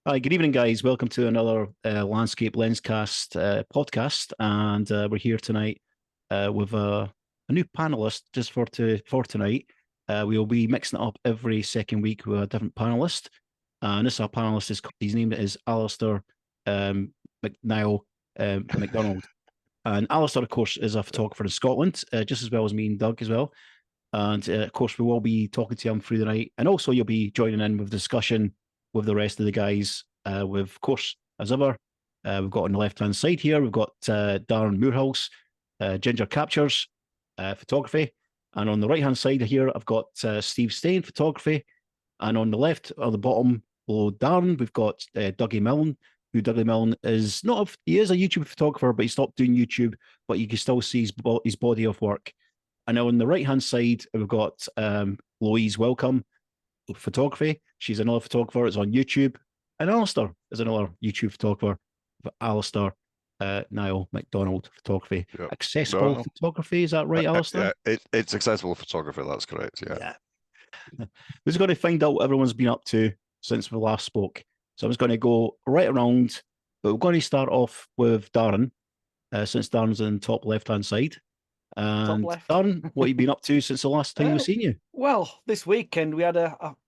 Hi, good evening, guys. Welcome to another Landscape Lenscast podcast, and we're here tonight with a new panelist just for tonight. We will be mixing it up every second week with a different panelist, and this our panelist is his name is Alastair Niall MacDonald, and Alastair, of course, is a photographer in Scotland, just as well as me and Doug as well. And of course, we will be talking to him through the night, and also you'll be joining in with discussion with the rest of the guys. With, of course, as ever, we've got on the left-hand side here, we've got Darren Moorhouse, Ginger Captures, photography. And on the right-hand side here, I've got Steve Stain, photography. And on the left, or the bottom below Darren, we've got Dougie Milne, who Dougie Milne is he is a YouTube photographer, but he stopped doing YouTube, but you can still see his body of work. And now on the right-hand side, we've got Louise Welcome, photography. She's another photographer. It's on YouTube. And Alastair is another YouTube photographer. Alastair Niall MacDonald, photography. Yep. Accessible photography, is that right, Alastair? Yeah, it's accessible photography, that's correct, yeah. We're just going to find out what everyone's been up to since we last spoke. So I'm just going to go right around, but we're going to start off with Darren, since Darren's in the top left-hand side. And Darren, what have you been up to since the last time we've seen you? Well, this weekend we had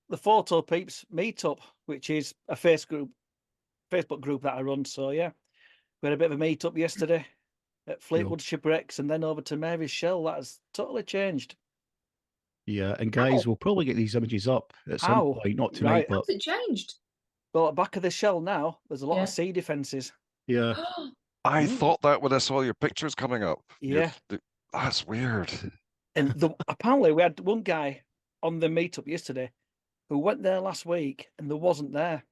the Photo Peeps meetup, which is a Facebook group that I run. So yeah, we had a bit of a meetup yesterday at Fleetwood Shipwrecks, and then over to Mary's Shell. That has totally changed. Yeah, and guys, we'll probably get these images up at some point, not tonight, but how's it changed? Well, at the back of the shell now, there's a lot of sea defences. Yeah, I thought that when I saw your pictures coming up. Yeah. That's weird. And apparently we had one guy on the meetup yesterday who went there last week and there wasn't there.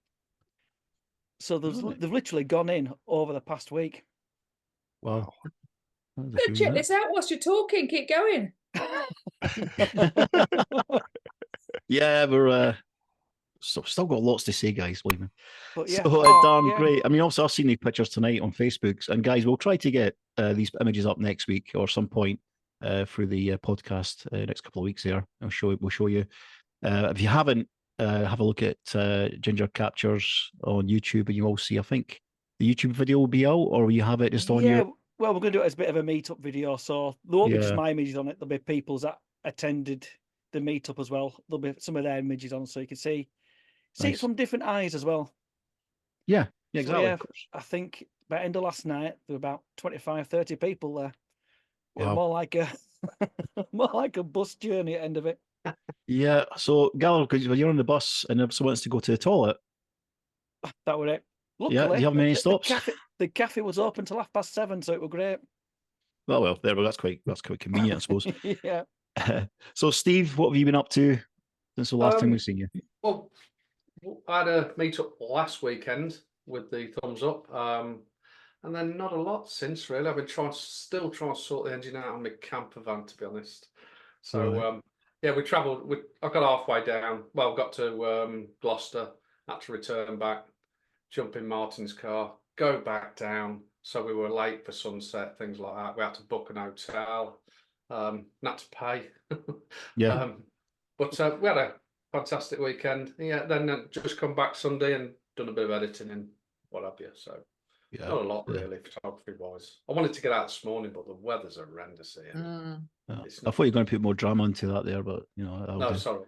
So they've literally gone in over the past week. Wow. Check this out whilst you're talking. Keep going. Yeah, we're still got lots to say, guys. Believe me. But yeah, so darn great. I mean, also I've seen these pictures tonight on Facebook, and guys, we'll try to get these images up next week or some point through the podcast next couple of weeeks. There, we'll show you. If you haven't, have a look at Ginger Captures on YouTube, and you will see. I think the YouTube video will be out, or will you have it just on your? Well, we're going to do it as a bit of a meetup video, so there won't be just my images on it. There'll be people's that attended the meetup as well. There'll be some of their images on, so you can see it from different eyes as well. Yeah, exactly. So, I think by the end of last night there were about 25, 30 people there. Wow. More like a bus journey at the end of it. Yeah. So, Gallo, because when you're on the bus and if someone wants to go to the toilet, that was it. Luckily, do you have many stops? The cafe was open till 7:30, so it was great. Well, there we go. That's quite convenient, I suppose. Yeah. So, Steve, what have you been up to since the last time we've seen you? Well, I had a meetup last weekend with the Thumbs Up, and then not a lot since, really. I've been still trying to sort the engine out on my camper van, to be honest. So, we travelled. I got halfway down. Well, got to Gloucester, had to return back, jump in Martin's car, go back down. So we were late for sunset, things like that. We had to book an hotel, not to pay. Yeah. But we had a fantastic weekend. Yeah, then just come back Sunday and done a bit of editing and what have you. So not a lot really, photography-wise. I wanted to get out this morning, but the weather's horrendous here. I thought you were going to put more drama into that there, but no, sorry.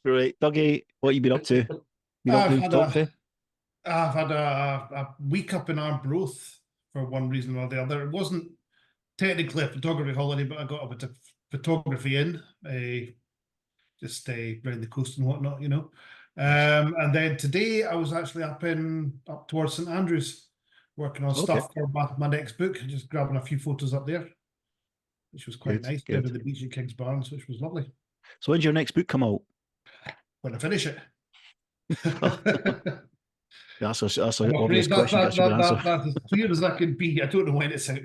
Right, Dougie, what have you been up to? I've had a week up in Arbroath for one reason or the other. It wasn't technically a photography holiday, but I got a bit of photography in, just around the coast and whatnot, And then today I was actually up towards St Andrews, working on stuff for my next book, just grabbing a few photos up there, which was quite nice. Down at the beach at King's Barns, which was lovely. So when's your next book come out? When I finish it. That's an obvious question. That's as clear as I can be. I don't know when it's out.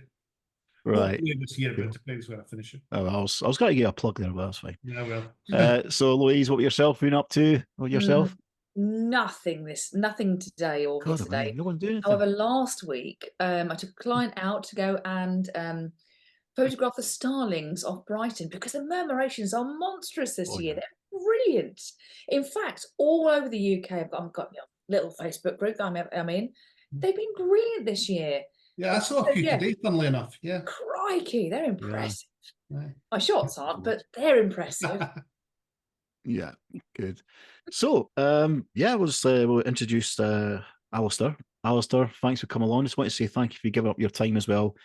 Right. This year, but it depends when I finish it. Oh, I was going to get a plug there, but that's fine. Yeah, well. So, Louise, what yourself been up to? What yourself? Nothing today or yesterday. No one doing anything. However, last week I took a client out to go and photograph the starlings off Brighton because the murmurations are monstrous this year. They're brilliant. In fact, all over the UK, I've got little Facebook group that I'm in. They've been brilliant this year. Yeah, I saw a few today, funnily enough. Yeah. Crikey, they're impressive. Right. My shots aren't, but they're impressive. Yeah, good. So, we'll introduce Alastair. Alastair, thanks for coming along. Just want to say thank you for giving up your time as well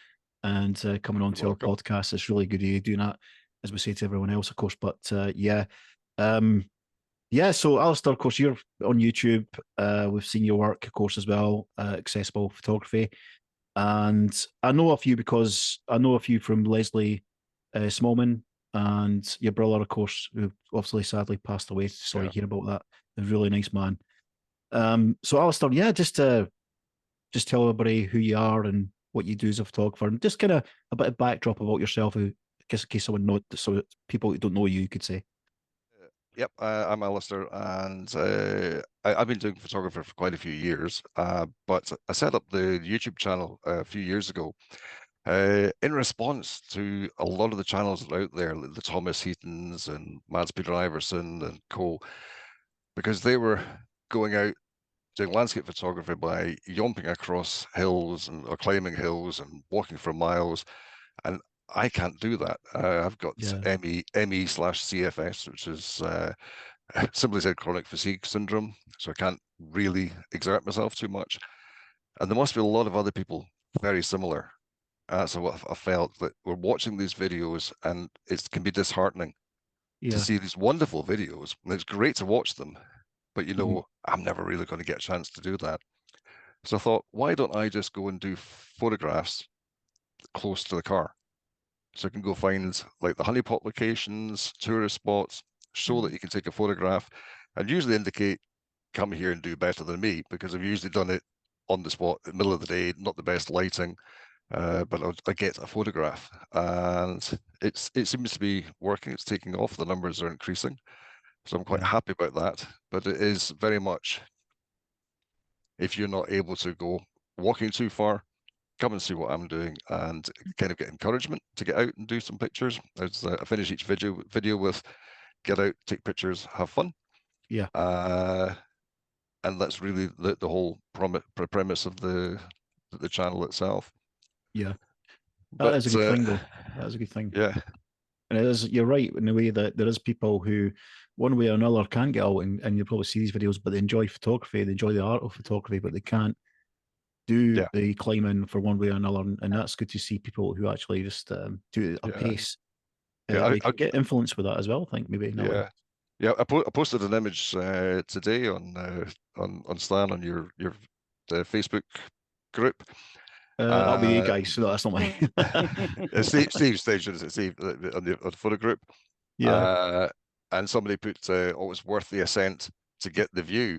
and coming on to our podcast. It's really good of you doing that, as we say to everyone else, of course. But so Alastair, of course, you're on YouTube. We've seen your work, of course, as well, accessible photography. And I know a few from Leslie Smallman and your brother, of course, who obviously sadly passed away. Sorry to hear about that. A really nice man. So Alastair, just tell everybody who you are and what you do as a photographer, and just kind of a bit of backdrop about yourself, in case someone knows, so people who don't know you could say. Yep, I'm Alastair, and I've been doing photography for quite a few years, but I set up the YouTube channel a few years ago in response to a lot of the channels that are out there, like the Thomas Heatons and Mads Peter Iverson and co, because they were going out doing landscape photography by yomping across hills or climbing hills and walking for miles, and I can't do that. I've got ME/CFS, which is simply said chronic fatigue syndrome, so I can't really exert myself too much. And there must be a lot of other people very similar. So what I felt, that we're watching these videos and it can be disheartening to see these wonderful videos. And it's great to watch them, but I'm never really going to get a chance to do that. So I thought, why don't I just go and do photographs close to the car? So I can go find like the honeypot locations, tourist spots, show that you can take a photograph, and usually indicate, come here and do better than me, because I've usually done it on the spot in the middle of the day, not the best lighting, but I get a photograph, and it seems to be working. It's taking off. The numbers are increasing, so I'm quite happy about that. But it is very much, if you're not able to go walking too far, come and see what I'm doing and kind of get encouragement to get out and do some pictures. As I finish each video with, get out, take pictures, have fun. Yeah. And that's really the whole premise of the channel itself. Yeah. That is a good thing, though. That is a good thing. Yeah. And you're right in the way that there is people who, one way or another, can get out and you probably see these videos, but they enjoy photography, they enjoy the art of photography, but they can't do the climbing for one way or another. And that's good to see people who actually just do it at a pace. I get influence with that as well, I think, maybe. Yeah, I posted an image today on Stan, on your Facebook group. That'll be you guys. No, that's not mine. Steve's station, is it Steve, on the photo group? Yeah. And somebody put, it was worth the ascent to get the view.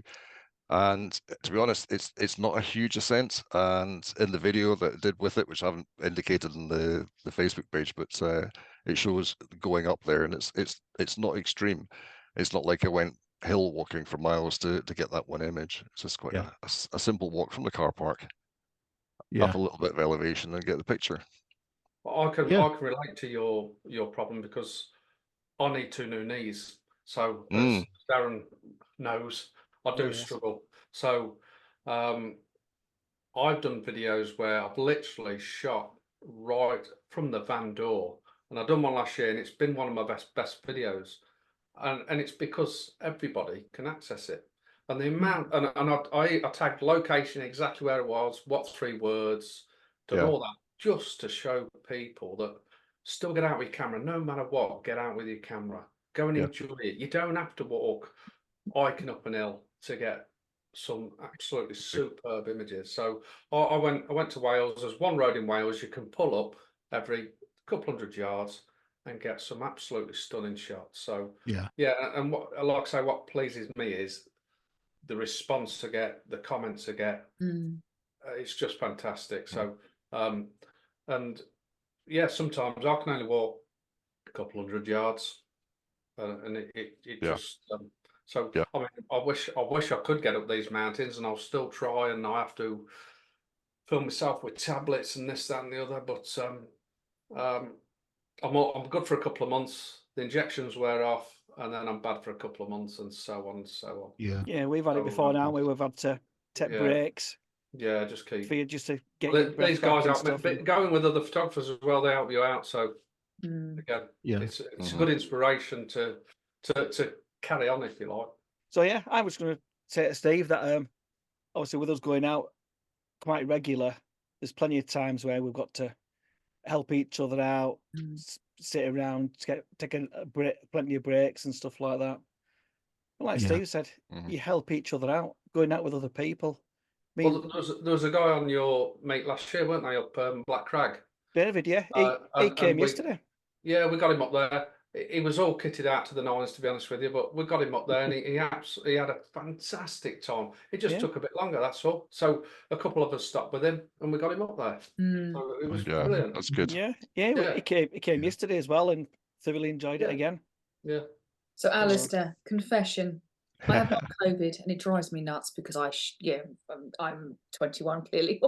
And to be honest, it's not a huge ascent. And in the video that I did with it, which I haven't indicated in the Facebook page, but it shows going up there, and it's not extreme. It's not like I went hill walking for miles to get that one image. It's just quite a simple walk from the car park up a little bit of elevation and get the picture. Well, I can relate to your problem, because I need 2 new knees. So as Darren knows, I do struggle. So I've done videos where I've literally shot right from the van door, and I've done one last year, and it's been one of my best videos, and it's because everybody can access it. And the amount, and I tagged location exactly where it was, what 3 words, done all that, just to show people that still get out with your camera, no matter what. Get out with your camera, go and enjoy it. You don't have to walk hiking up an hill to get some absolutely superb images. So I went to Wales. There's one road in Wales you can pull up every couple hundred yards and get some absolutely stunning shots. So and like I say, what pleases me is the response I get, the comments I get. It's just fantastic. So and sometimes I can only walk a couple hundred yards, and it just I mean, I wish I could get up these mountains, and I'll still try, and I have to film myself with tablets and this, that, and the other. But I'm good for a couple of months, the injections wear off, and then I'm bad for a couple of months, and so on and so on. Yeah. Yeah, we've had it before now. We've had to take breaks. Yeah, just keep. For you just to get your breath These back guys and out, stuff. but going with other photographers as well, they help you out. So again, it's a good inspiration to carry on, if you like. So yeah, I was going to say to Steve that obviously with us going out quite regular, there's plenty of times where we've got to help each other out, sit around, take a break, plenty of breaks and stuff like that. And like Steve said, you help each other out, going out with other people. I mean, well, there was a guy on your mate last year, weren't they, up Black Crag? David, yeah, he came yesterday. Yeah, we got him up there. He was all kitted out to the nines, to be honest with you, but we got him up there, and he had a fantastic time. It just took a bit longer, that's all. So a couple of us stopped with him, and we got him up there. So it was brilliant. That's good. Yeah. He came yesterday as well, and thoroughly enjoyed it again. Yeah. So Alastair, confession. I have got COVID, and it drives me nuts because I'm 21 clearly,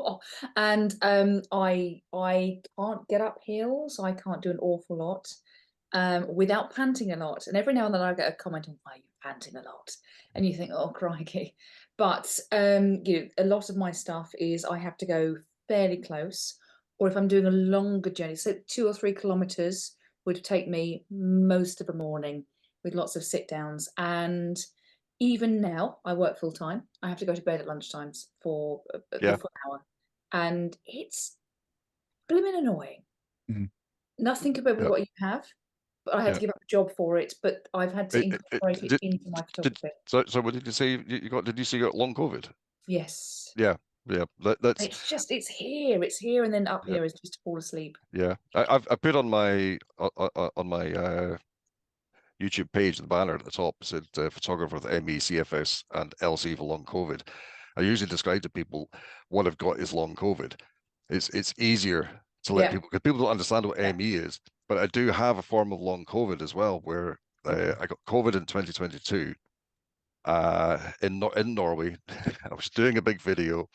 and I can't get up hills. I can't do an awful lot without panting a lot. And every now and then I get a comment on why are you panting a lot, and you think, oh crikey. But a lot of my stuff is I have to go fairly close, or if I'm doing a longer journey, so 2 or 3 kilometers would take me most of the morning with lots of sit downs. And even now, I work full time. I have to go to bed at lunchtimes for a full hour, and it's blooming annoying. Nothing compared with what you have, but I had to give up a job for it. But I've had to incorporate it into my photography. So what did you say you got? Did you say you got long COVID? Yes. Yeah. That's. It's here, and then up here is just to fall asleep. Yeah, I put on my YouTube page, the banner at the top said photographer with ME, CFS, and LC for long COVID. I usually describe to people what I've got is long COVID. It's easier to let people, because people don't understand what ME is, but I do have a form of long COVID as well, where I got COVID in 2022 in Norway. I was doing a big video,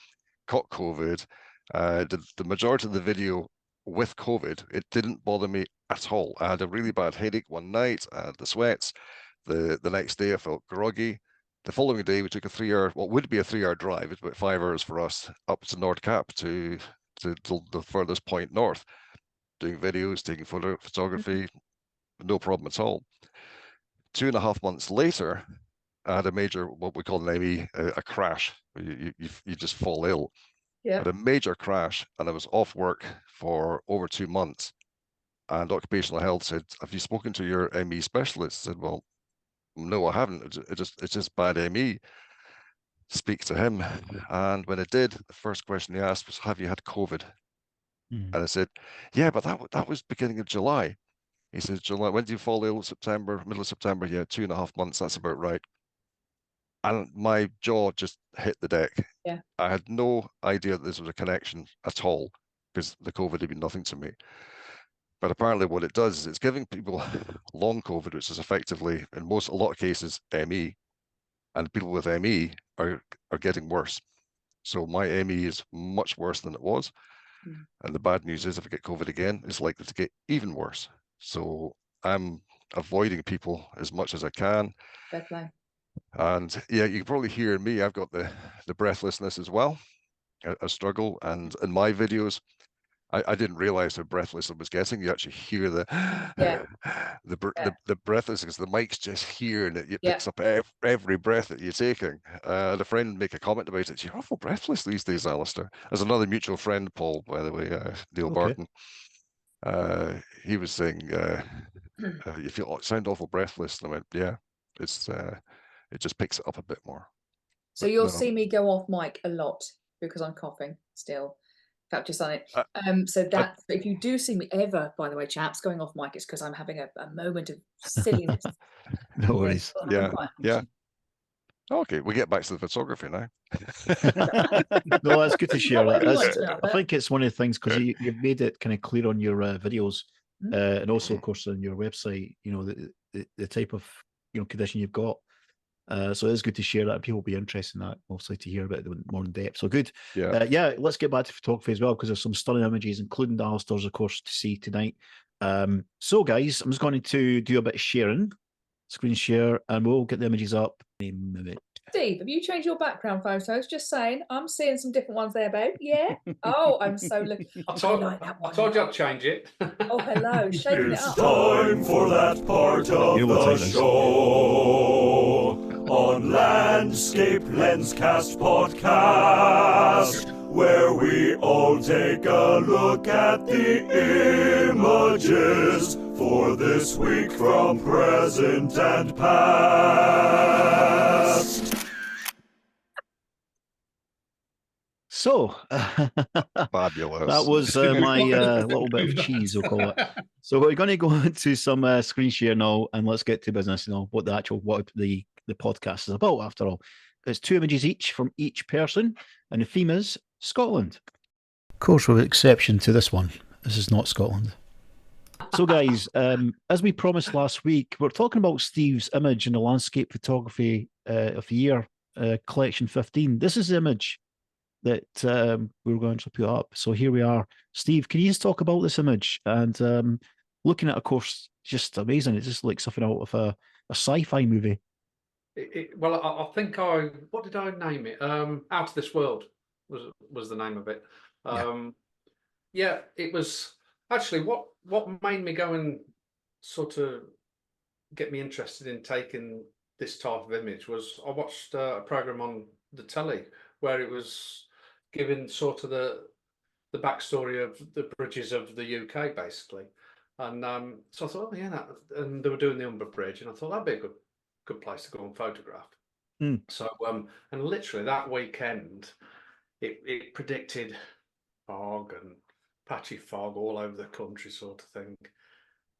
caught COVID. The majority of the video with COVID, it didn't bother me at all. I had a really bad headache one night. I had the sweats. The next day I felt groggy. The following day we took a 3-hour, what would be a 3-hour drive, it's about 5 hours for us, up to Nordkapp to the furthest point north, doing videos, taking photography, no problem at all. 2.5 months later, I had a major, what we call an ME, a crash. You just fall ill. I had a major crash, and I was off work for over 2 months. And occupational health said, "Have you spoken to your ME specialist?" I said, "Well, no, I haven't. It's just bad ME. Speak to him." And when I did, the first question he asked was, "Have you had COVID?" And I said, "Yeah, but that was beginning of July." He said, "July. When did you fall ill? September, middle of September? Yeah, 2.5 months. That's about right." And my jaw just hit the deck. Yeah. I had no idea that this was a connection at all, because the COVID had been nothing to me. But apparently what it does is it's giving people long COVID, which is effectively, in a lot of cases, ME. And people with ME are getting worse. So my ME is much worse than it was. And the bad news is if I get COVID again, it's likely to get even worse. So I'm avoiding people as much as I can. Fair play. And yeah, you can probably hear me. I've got the breathlessness as well. I struggle. And in my videos, I didn't realize how breathless I was getting. You actually hear the breathlessness. The mic's just here, and it picks up every breath that you're taking. I had a friend make a comment about it. You're awful breathless these days, Alastair. There's another mutual friend, Paul, by the way, Neil Barton. He was saying, "You sound awful breathless." And I went, "Yeah, it just picks it up a bit more." So you'll see me go off mic a lot because I'm coughing still. In fact, just on it. So that if you do see me ever, by the way, chaps, going off mic, it's because I'm having a moment of silliness. No worries. Yeah. Okay, we get back to the photography now. No, that's good to share that. I think it's one of the things, because you've made it kind of clear on your videos, and also, of course, on your website, the type of condition you've got. So it is good to share that. People will be interested in that, mostly to hear about it more in depth. So good. Yeah. Let's get back to photography as well, because there's some stunning images, including Alastair's, of course, to see tonight. So, guys, I'm just going to do a bit of sharing, screen share, and we'll get the images up in a minute. Steve, have you changed your background photos? Just saying, I'm seeing some different ones there, babe. Yeah. Oh, I'm so looking. I told you I'd change it. Oh, hello, shaking it It's up. time for that part of the show on Landscape Lenscast podcast, where we all take a look at the images for this week from present and past. So, Fabulous. that was my little bit of cheese, we'll call it. So we're going to go into some screen share now, and let's get to business. What the podcast is about. After all, there's 2 images each from each person, and the theme is Scotland. Of course, with exception to this one, this is not Scotland. So, guys, as we promised last week, we're talking about Steve's image in the landscape photography of the year, collection 15. This is the image that we were going to put up. So here we are. Steve, can you just talk about this image? And looking at, of course, just amazing. It's just like something out of a sci-fi movie. Well, I think what did I name it? Out of This World was the name of it. Yeah, it was actually what made me go and sort of get me interested in taking this type of image was I watched a program on the telly where it was giving sort of the backstory of the bridges of the UK, basically. And so I thought, oh yeah, and they were doing the Humber Bridge, and I thought that'd be a good place to go and photograph. So and literally that weekend, it predicted fog and patchy fog all over the country, sort of thing.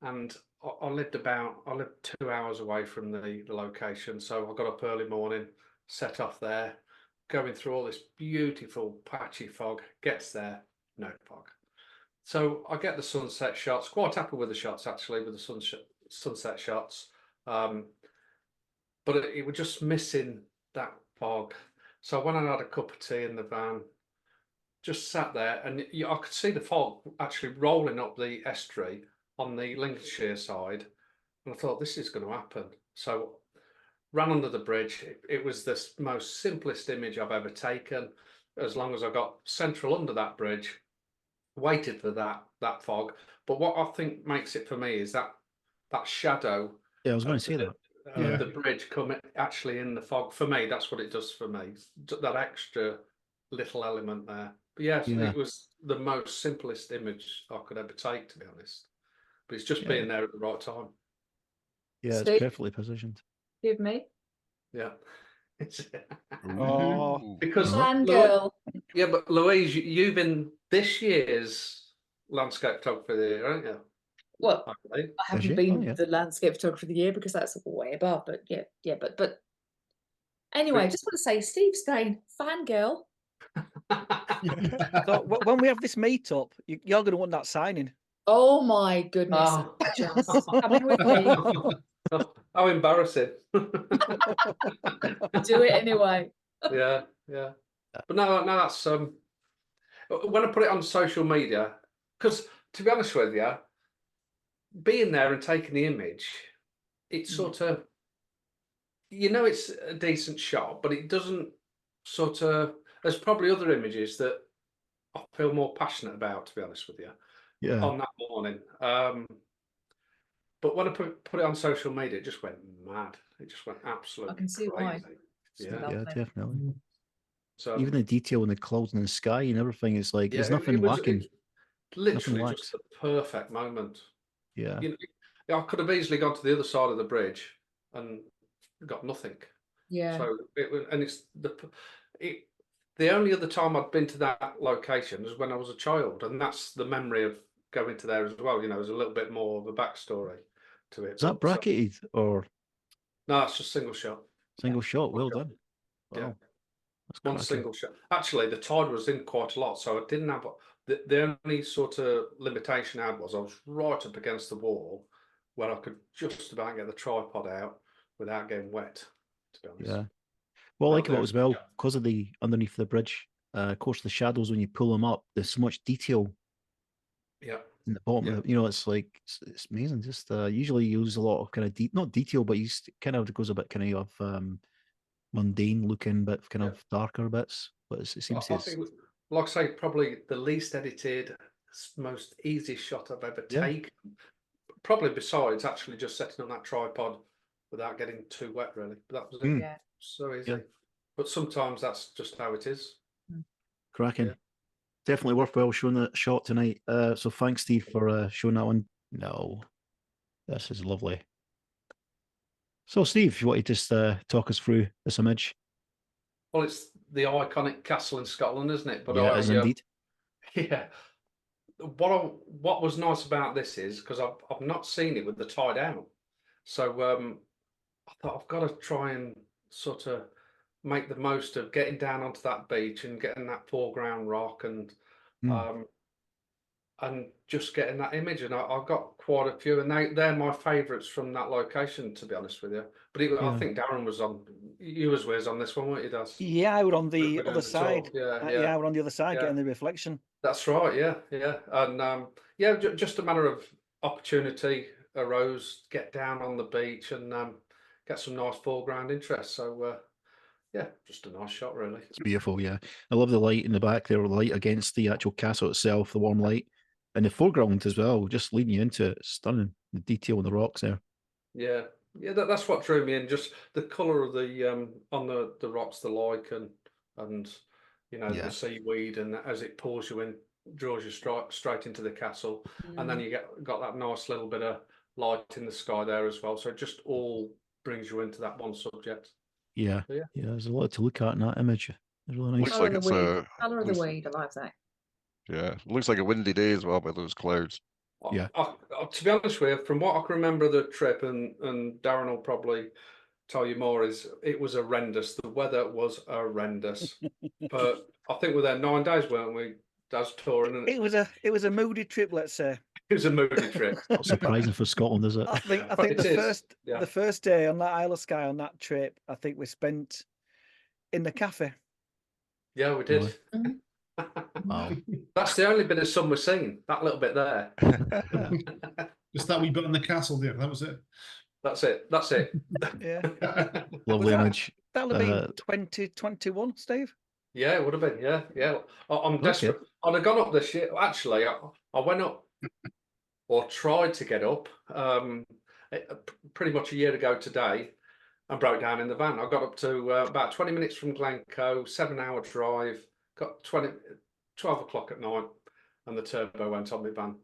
And I lived 2 hours away from the location, so I got up early morning, set off there, going through all this beautiful patchy fog, gets there, no fog. So I get the sunset shots, quite happy with the shots actually, with the sunset shots. But it was just missing that fog. So when I had a cup of tea in the van, just sat there, and I could see the fog actually rolling up the estuary on the Lincolnshire side. And I thought, this is going to happen. So ran under the bridge. It was the most simplest image I've ever taken. As long as I got central under that bridge, waited for that fog. But what I think makes it for me is that shadow. Yeah, I was going to say that. The bridge coming actually in the fog. For me, that's what it does for me. That extra little element there. But yes, it was the most simplest image I could ever take, to be honest. But it's just being there at the right time. Yeah, Steve? it's perfectly positioned. Give me. Yeah. Because Fangirl. Yeah, but Louise, you've been this year's landscape photographer of the year, aren't you? Well, I haven't been the landscape photographer of the year because that's way above, but but anyway, I just want to say, Steve Stein, fangirl. So when we have this meetup, you're going to want that signing. Oh my goodness! Just come in with me. How embarrassing! Do it anyway. Yeah. But no, that's when I put it on social media, because to be honest with you, being there and taking the image, it's sort of, it's a decent shot, but it doesn't sort of. There's probably other images that I feel more passionate about, to be honest with you. Yeah. On that morning. But when I put it on social media, it just went mad. It just went absolutely I can see crazy. why. Yeah, definitely. So even the detail in the clouds and the sky and everything, it's like there's nothing lacking. Literally just the perfect moment. Yeah. I could have easily gone to the other side of the bridge and got nothing. Yeah. So it's the only other time I'd been to that location was when I was a child, and that's the memory of going to there as well. There's a little bit more of a backstory to it. Is that bracketed or? No, it's just single shot. Single shot. Well done. Wow. Yeah. One single shot. Actually, the tide was in quite a lot, so I didn't have the only sort of limitation I had was I was right up against the wall where I could just about get the tripod out without getting wet, to be honest. Yeah. Well, I like about as well, because of the underneath the bridge, of course, the shadows, when you pull them up, there's so much detail. Yeah. in the bottom. Yeah. You know, it's like it's amazing. Just usually you use a lot of kind of not detail, but you kind of goes a bit kind of mundane looking, but kind of darker bits. But it seems to. I think, like I say, probably the least edited, most easy shot I've ever taken. Probably besides actually just setting up that tripod without getting too wet, really. But that was it. Yeah. So easy. Yeah. But sometimes that's just how it is. Cracking. Yeah. Definitely worthwhile showing that shot tonight. So thanks, Steve, for showing that one. No, this is lovely. So, Steve, if you want to just talk us through this image. Well, it's the iconic castle in Scotland, isn't it? But Yeah, it is indeed. Yeah. What was nice about this is because I've not seen it with the tie down, so I thought I've got to try and sort of make the most of getting down onto that beach and getting that foreground rock and just getting that image. And I've got quite a few, and they're my favourites from that location, to be honest with you. But I think Darren was on. You was on this one, weren't you, Daz? Yeah, I was on the We're other doing side. Yeah, I was on the other side Yeah. getting the reflection. That's right. Yeah, and just a matter of opportunity arose. Get down on the beach and get some nice foreground interest. So just a nice shot, really. It's beautiful, yeah. I love the light in the back there, the light against the actual castle itself, the warm light, and the foreground as well, just leading you into it. Stunning, the detail on the rocks there. Yeah, that's what drew me in. Just the colour of the on the rocks, the lichen, and the seaweed, and as it pulls you in, draws you straight into the castle, and then you got that nice little bit of light in the sky there as well. So it just all brings you into that one subject. Yeah, there's a lot to look at in that image. It's really nice. Looks like it's Colour of the weed, I like that. Yeah, looks like a windy day as well by those clouds. Yeah. To be honest with you, from what I can remember of the trip, and Darren will probably tell you more, is it was horrendous. The weather was horrendous. But I think we were there 9 days, weren't we? That's touring. And It was a moody trip, let's say. It was a moody trip. Not surprising for Scotland, is it? I think the first day on that Isle of Skye on that trip, I think we spent in the cafe. Yeah, we did. Wow. That's the only bit of sun we're seeing. That little bit there. Just that wee bit in the castle there. That was it. That's it. Yeah. Lovely image. That'll have been 2021, Steve. Yeah, it would have been. Yeah. I'm desperate. I'd have gone up this year. Actually, I went up or tried to get up pretty much a year ago today and broke down in the van. I got up to about 20 minutes from Glencoe, 7-hour drive, got 12 o'clock at night, and the turbo went on my van.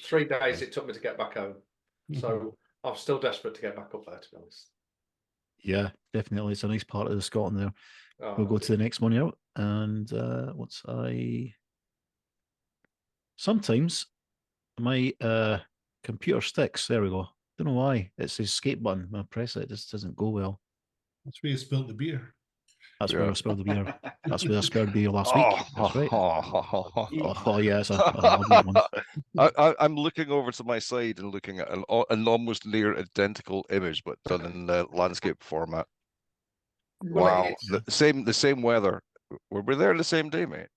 3 days it took me to get back home. So I'm still desperate to get back up there, to be honest. Yeah, definitely. It's a nice part of the Scotland there. Oh, We'll go to the next one out. And sometimes my computer sticks. There we go. Don't know why. It's the escape button. When I press it, it just doesn't go well. That's where you spilled the beer. That's where I spilled the beer. That's where I spilled the beer last week. That's right. Oh yes, I'm looking over to my side and looking at an almost near identical image, but done in landscape format. Wow, the same weather. Were we there the same day, mate?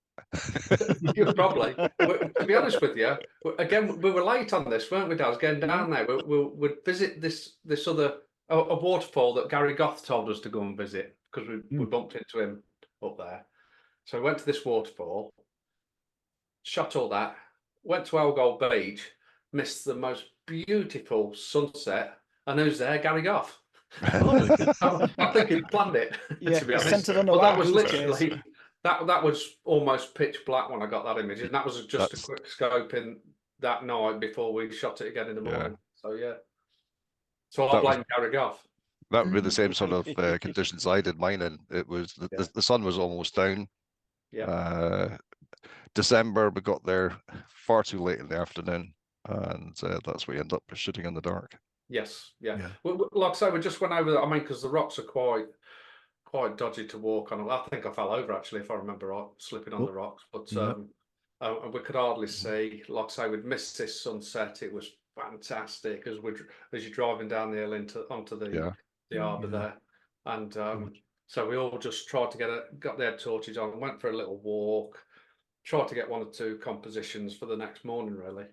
Probably. To be honest with you, again, we were late on this, weren't we, Daz? Getting down there, we'd visit this other a waterfall that Gary Goth told us to go and visit because we bumped into him up there. So we went to this waterfall, shot all that, went to Elgold Beach, missed the most beautiful sunset, and who's there? Gary Goth. I think he planned it. To be honest, that was literally that was almost pitch black when I got that image, and that was just a quick scope in that night before we shot it again in the morning. So so I blame Gary Goff. That would be the same sort of conditions I did mine in. It was the sun was almost down. Yeah. December, we got there far too late in the afternoon, and that's where we end up shooting in the dark. Yes, yeah. Well, like I say, we just went over. I mean, because the rocks are quite dodgy to walk on. I think I fell over actually, if I remember right, slipping on the rocks. But we could hardly see. Like I say, we'd missed this sunset. It was fantastic as you're driving down the hill onto the harbour there, and so we all just tried to got their torches on, went for a little walk, tried to get 1 or 2 compositions for the next morning, really.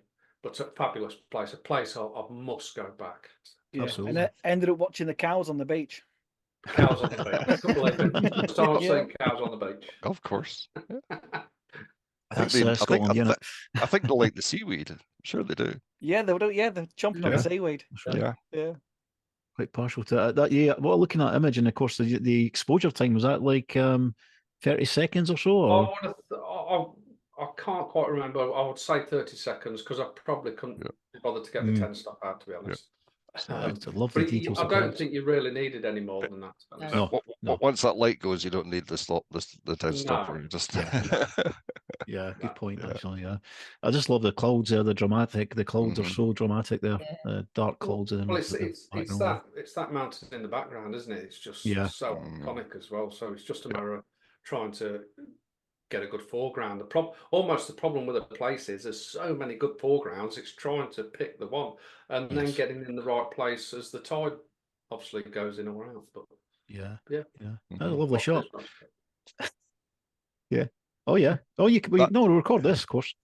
but a fabulous place, a place I must go back. Yeah. Absolutely. And I ended up watching the cows on the beach. Cows on the beach. I couldn't believe it. First time I've Yeah. seen cows on the beach. Of course. That's they, Scotland, you know. I think they like the seaweed. I'm sure they do. Yeah, they would. Yeah, they're chomping on Yeah. the seaweed. That's right. Yeah. Yeah. Quite partial to that. Yeah, well, looking at that image, and of course, the exposure time was that like 30 seconds or so? Or? I can't quite remember. I would say 30 seconds because I probably couldn't bother to get the 10 stop out, to be honest. It's a lovely But details. I of don't clouds. think you really needed any more than that. To be honest. No, no. Once that light goes, you don't need the 10 stopper. You just Yeah, good point. Yeah. Actually, yeah, I just love the clouds there. The dramatic. The clouds are Mhm. so dramatic there. Yeah. Dark clouds. And Well, it's that mountain in the background, isn't it? It's just Yeah. so iconic as well. So it's just a matter of trying to get a good foreground. Almost the problem with a place is there's so many good foregrounds. It's trying to pick the one and then Yes. getting in the right place as the tide obviously goes in or out. But Yeah, yeah. That's a lovely shot. Well, Yeah. Oh yeah. Oh, you can. No, record this, of course.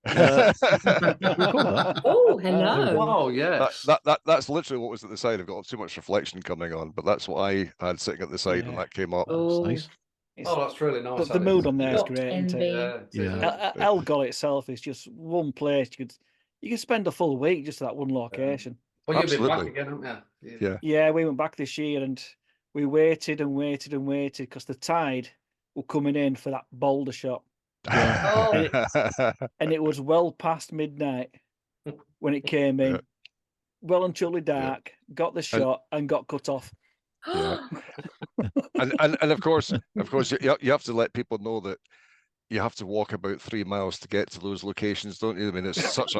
Record that. Oh, hello. wow, yes. that's literally what was at the side. I've got too much reflection coming on, but that's what I had sitting at the side when Yeah. that came up. That's Oh, nice. Oh, that's really nice. The mood on there is Dot great, isn't NB. it? Yeah, it is, Yeah. isn't it? Elgol itself is just one place you could spend a full week just at that one location. Well, you'll be back Absolutely. again, haven't you? Yeah. Yeah, we went back this year and we waited and waited and waited because the tide were coming in for that boulder shot. And it was well past midnight when it came in. Yeah. Well and truly dark, got the shot and got cut off. Yeah. and of course you have to let people know that you have to walk about 3 miles to get to those locations, don't you? I mean, it's such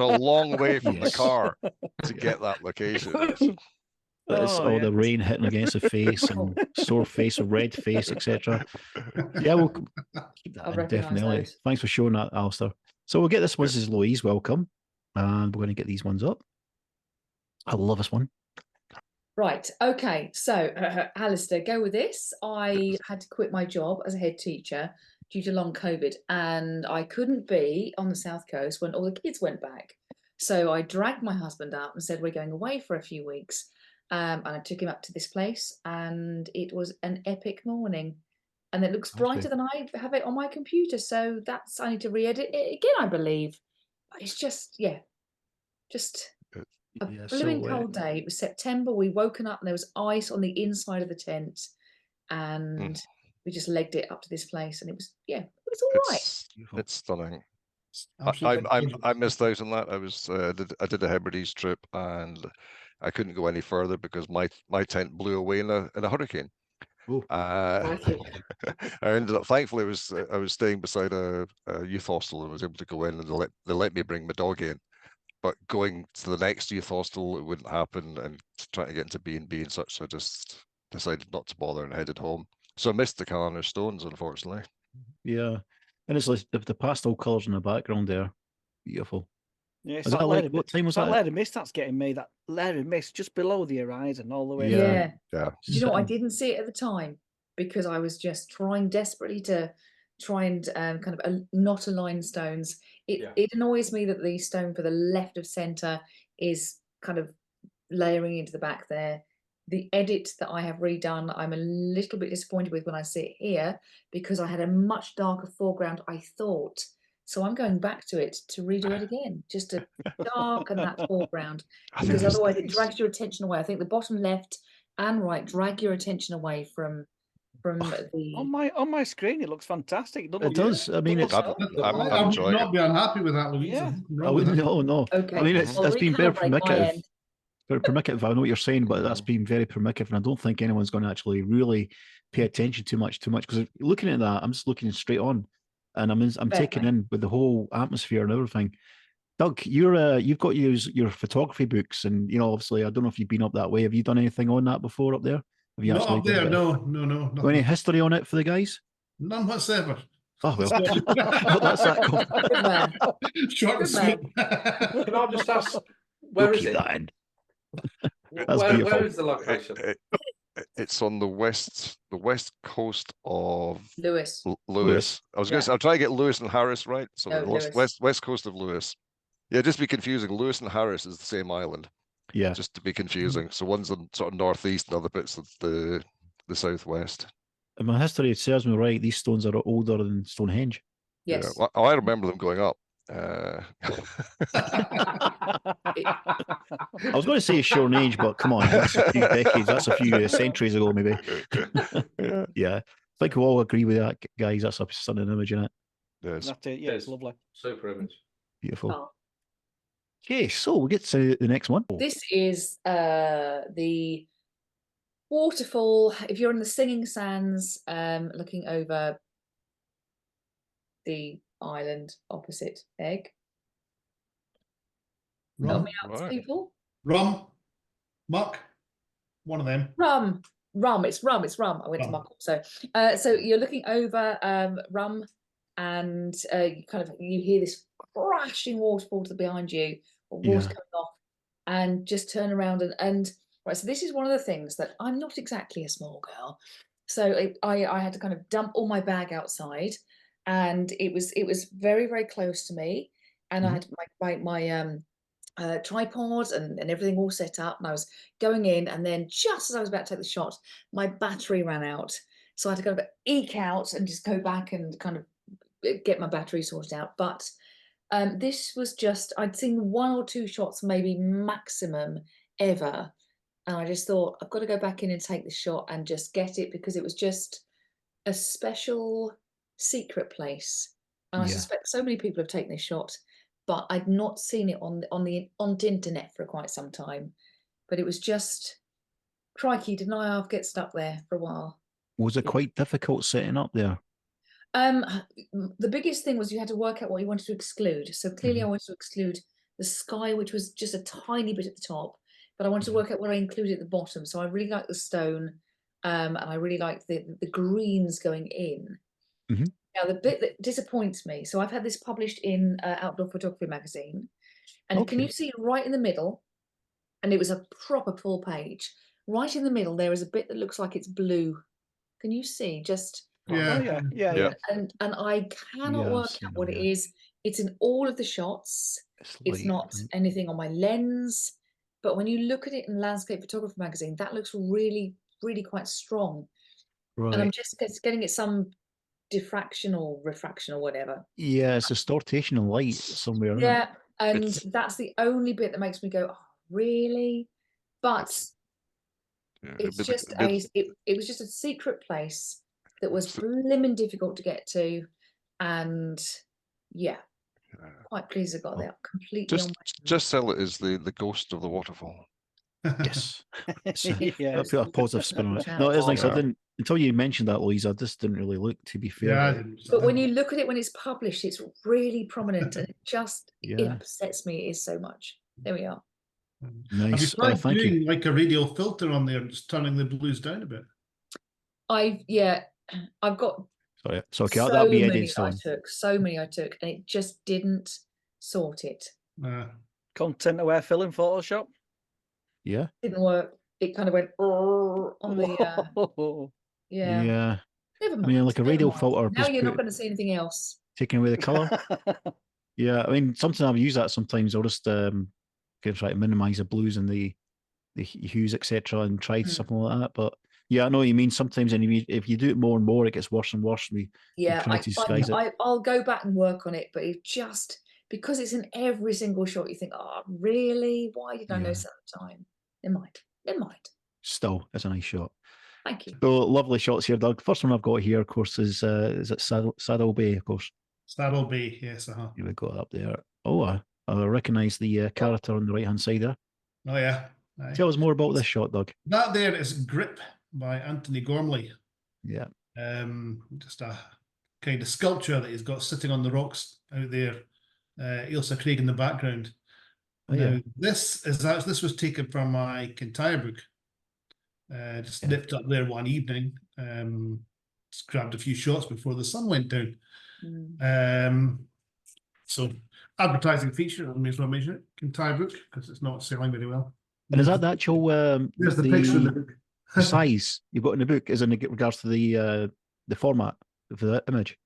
a long way from the Yes. car to get that location. It's Oh, all yeah. the rain hitting against the face and sore face or red face, etc. Yeah, we'll keep that I'll in, recognise definitely. those. Thanks for showing that, Alistair. So we'll get this one. This is Louise. Welcome. And we're going to get these ones up. I love this one. Right. Okay. So, Alistair, go with this. I had to quit my job as a head teacher due to long COVID, and I couldn't be on the South Coast when all the kids went back. So I dragged my husband out and said, we're going away for a few weeks. And I took him up to this place, and it was an epic morning. And it looks brighter than I have it on my computer. So I need to re-edit it again, I believe. But it's just a blooming cold day. It was September. We woken up and there was ice on the inside of the tent, and we just legged it up to this place, and it was all right. It's stunning. Absolutely I missed out on that. I did a Hebrides trip and I couldn't go any further because my tent blew away in a hurricane. I ended up, thankfully, I was staying beside a youth hostel and was able to go in, and they let me bring my dog in. But going to the next youth hostel, it wouldn't happen, and trying to get into B&B and such, so I just decided not to bother and headed home. So I missed the Callender Stones, unfortunately. Yeah. And it's like the pastel colours in the background there. Beautiful. Yeah, Is that like, what time was that that? layer of mist that's getting me, that layer of mist just below the horizon all the way. Yeah. Yeah. Do you know what? I didn't see it at the time because I was just trying desperately to try and kind of not align stones. It annoys me that the stone for the left of centre is kind of layering into the back there. The edit that I have redone, I'm a little bit disappointed with when I see it here because I had a much darker foreground, I thought. So I'm going back to it to redo it again, just to darken that foreground, because otherwise it drags your attention away. I think the bottom left and right drag your attention away from the. On my screen, it looks fantastic. It does. I mean, I I would not be unhappy with that, Louise. Yeah. I wouldn't. No. Okay. I mean, it's been very recalibrate my permissive. end. Very permissive. I know what you're saying, but that's been very permissive, and I don't think anyone's going to actually really pay attention too much. Because looking at that, I'm just looking straight on, and I'm taking in with the whole atmosphere and everything. Doug, you've got your photography books, and obviously, I don't know if you've been up that way. Have you done anything on that before up there? Have you Not up there, no. Got any history on it for the guys? None whatsoever. Oh well, that's that. Good man. Short and Good sweet. Can I just ask, where We'll is keep it? that in. Where is the location? It's on the west coast of Lewis. Lewis. I was going to say, I'll try to get Lewis and Harris right. So No, the Lewis. west coast of Lewis. Yeah, just be confusing. Lewis and Harris is the same island. Yeah. Just to be confusing. So one's in sort of northeast and other bits of the southwest. If my history serves me right, these stones are older than Stonehenge. Yes. Yeah. Well, I remember them going up. I was going to say Stonehenge, but come on, that's a few decades, that's a few centuries ago, maybe. Yeah. I think we all agree with that, guys. That's a stunning image, isn't it? Yes. That's it. Yeah, it's lovely. Super image. Beautiful. Oh. Okay, so we get to the next one. This is the waterfall. If you're in the Singing Sands, looking over the island opposite Egg. Help Rum, me out, Right. people. rum, muck, one of them. Rum. It's rum. I went to Rum. Muckle. So you're looking over Rum, and you hear this crashing waterfall to behind you, or water Yeah. coming off, and just turn around and right. So this is one of the things that I'm not exactly a small girl, so I had to kind of dump all my bag outside, and it was very, very close to me, and I had my tripod and everything all set up, and I was going in, and then just as I was about to take the shot, my battery ran out, so I had to kind of eke out and just go back and kind of get my battery sorted out. But this was just, I'd seen one or two shots maybe maximum ever, and I just thought, I've got to go back in and take the shot and just get it, because it was just a special secret place, and I Yeah. suspect so many people have taken this shot, but I'd not seen it on the internet for quite some time. But it was just, crikey, didn't I get stuck there for a while? Was it quite difficult setting up there? The biggest thing was you had to work out what you wanted to exclude. So clearly I wanted to exclude the sky, which was just a tiny bit at the top, but I wanted to work out what I included at the bottom. So I really liked the stone, and I really liked the greens going in. Now, the bit that disappoints me, so I've had this published in Outdoor Photography magazine, and can you see right in the middle, and it was a proper full page, right in the middle there is a bit that looks like it's blue. Can you see? Just Yeah. Yeah. and I cannot work out what it is. It's in all of the shots. It's light, not anything on my lens, but when you look at it in Landscape Photography magazine, that looks really, really quite strong. right. And I'm just getting it some diffraction or refraction or whatever. Yeah, it's a distortional light somewhere. isn't it? Yeah, and It's- that's the only bit that makes me go, oh, really? But Yeah, it's but- just but- it was just a secret place that was So- blimmin' difficult to get to, and yeah, quite pleased I got there completely on just sell it as the ghost of the waterfall. Yes. Yeah. I put a positive spin on it. Shout No, it is nice. I out. didn't, until you mentioned that, Louise, I just didn't really look, to be fair. Yeah, I didn't. But when you look at it when it's published, it's really prominent, and it just it Yeah. upsets me. It is so much. There we are. Have you Nice. tried Thank you. doing like a radial filter on there, just turning the blues down a bit? I've got Sorry. So okay, so that'll be many edited I on. took, so many I took, and it just didn't sort it. Content aware fill in Photoshop. Yeah. Didn't work. It kind of went on the yeah. Yeah. Never mind. I mean, like a never radial mind. filter, Now just you're not put- going to see anything else. taking away the colour. Yeah, I mean, sometimes I've used that. Sometimes I'll just kind of try to minimise the blues and the hues, etc., and try something like that. But yeah, I know what you mean. Sometimes, and if you do it more and more, it gets worse and worse. We Yeah, try to disguise it. I'll go back and work on it, but it just because it's in every single shot, you think, oh, really? Why did I Yeah. notice that at the time? Never mind. Still, it's a nice shot. Thank you. So lovely shots here, Doug. First one I've got here, of course, is it Saddle Bay, of course. Saddle Bay, yes, Here we got up there. Oh, I recognise the character on the right hand side there. Oh yeah. Aye. Tell us more about this shot, Doug. That there is Grip by Anthony Gormley. Yeah. Just a kind of sculpture that he's got sitting on the rocks out there. Ailsa Craig in the background. Oh, yeah. Now, this was taken from my Kintyre book. Just nipped up there one evening. Just grabbed a few shots before the sun went down. So advertising feature, I may as well mention it. Kintyre book, because it's not selling very well. And is that the actual There's the picture in the book. the size you've got in the book is in regards to the format of the image?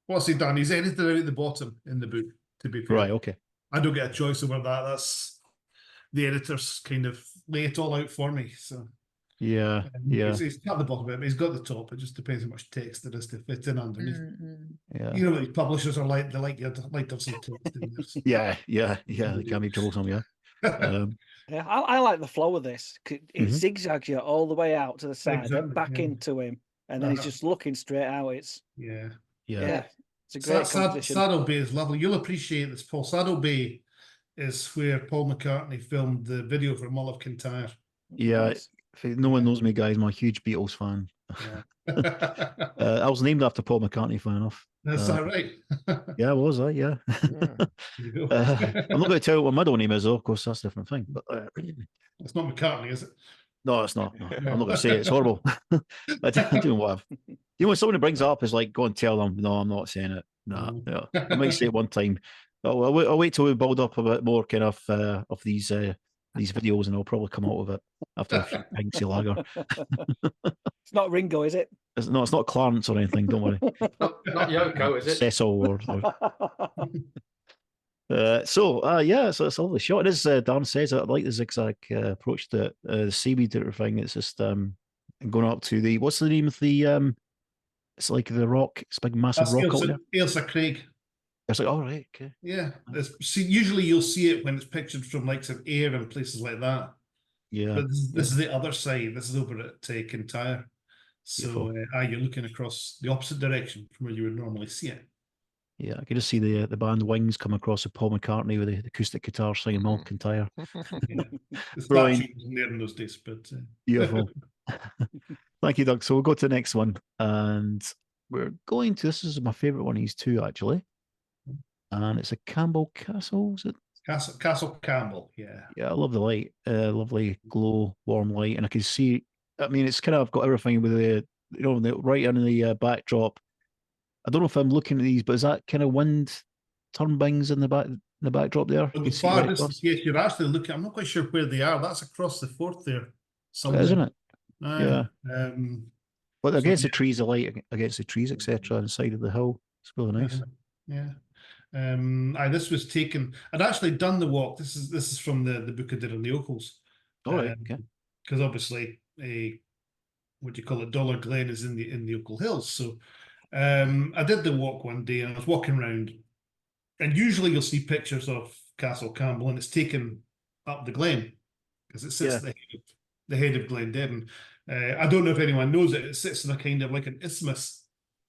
What's he done? He's edited out at the bottom in the book. To be fair, Right. Okay. I don't get a choice over that. That's the editors kind of lay it all out for me. So Yeah. Yeah. he's cut the bottom of it, but he's got the top. It just depends how much text there is to fit in underneath. Yeah. You know what these publishers are like? They like you to have some text in there. So. Yeah. They can be troublesome. Yeah. Yeah, I like the flow of this. It zigzags you all the way out to the side, Exactly, then back yeah. into him, and then he's just looking straight out. It's Yeah. it's a great composition. Saddle Bay is lovely. You'll appreciate this, Paul. Saddle Bay is where Paul McCartney filmed the video for Mull of Kintyre. Yeah. Nice. If no one knows me, guys, I'm a huge Beatles fan. Yeah. I was named after Paul McCartney, fan off. That's that right? Yeah, was I? Yeah. There you go. I'm not going to tell you what my middle name is, though. Of course, that's a different thing. But It's not McCartney, is it? no, it's not. No, I'm not going to say it. It's horrible. I don't know what. When someone brings it up, it's like, go and tell them. No, I'm not saying it. Nah, yeah. I might say it one time. I'll wait till we build up a bit more kind of these videos, and I'll probably come out with it after a few pints of lager. It's not Ringo, is it? It's not Clarence or anything. Don't worry. Not Yoko, is it? Cecil or so it's a lovely shot. It is, Dan says, I like the zigzag approach to the seaweed thing. It's just going up to the, what's the name of the it's like the rock, it's a big massive rock out there. Ailsa Craig. It's like, all right, okay. Yeah. Usually you'll see it when it's pictured from likes of Ayr and places like that. Yeah. But this is the other side. This is over at Kintyre. So you're looking across the opposite direction from where you would normally see it. Yeah, I can just see the band Wings come across with Paul McCartney with the acoustic guitar singing Mull of Kintyre. Yeah. The Brilliant. statue wasn't there in those days, but Beautiful. Thank you, Doug. So we'll go to the next one, and we're going to, this is my favourite one of these two, actually. And it's a Campbell Castle, is it? Castle Campbell, yeah. Yeah, I love the light, lovely glow, warm light, and I can see, I mean, it's kind of got everything with the, right in the backdrop. I don't know if I'm looking at these, but is that kind of wind turbines in the backdrop there? Well, the far distance, yes, you're actually looking, I'm not quite sure where they are. That's across the Forth there. Somewhere. Isn't it? Yeah. But against the trees, the light against the trees, etc., on the side of the hill. It's really nice. Yeah. This was taken. I'd actually done the walk. This is from the Book of Dead and the Ochils. All right. Okay. Because obviously, what do you call it? Dollar Glen is in the Ochil Hills. So, I did the walk one day, and I was walking around, and usually you'll see pictures of Castle Campbell, and it's taken up the glen because it sits at the head of Glen Devon. I don't know if anyone knows it. It sits in a kind of like an isthmus,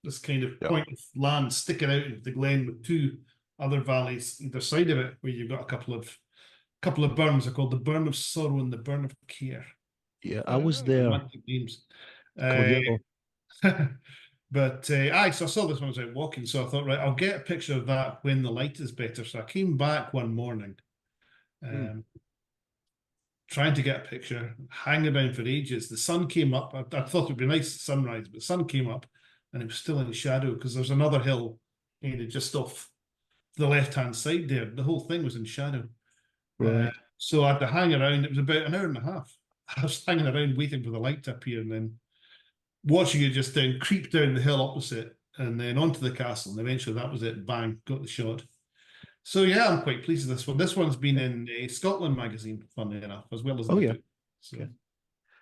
this kind of point of land sticking out into the glen with two other valleys either side of it, where you've got a couple of burns. They're called the Burn of Sorrow and the Burn of Care. Yeah, I was there. Names. But so I saw this when I was out walking, so I thought, right, I'll get a picture of that when the light is better. So I came back one morning, trying to get a picture, hanging around for ages. The sun came up. I thought it would be a nice sunrise, but the sun came up and it was still in shadow because there's another hill just off the left-hand side there. The whole thing was in shadow. Right. So I had to hang around. It was about an hour and a half. I was hanging around waiting for the light to appear and then watching it just then creep down the hill opposite and then onto the castle. And eventually that was it. Bang, got the shot. So yeah, I'm quite pleased with this one. This one's been in a Scotland magazine, funnily enough, as well as the book. So,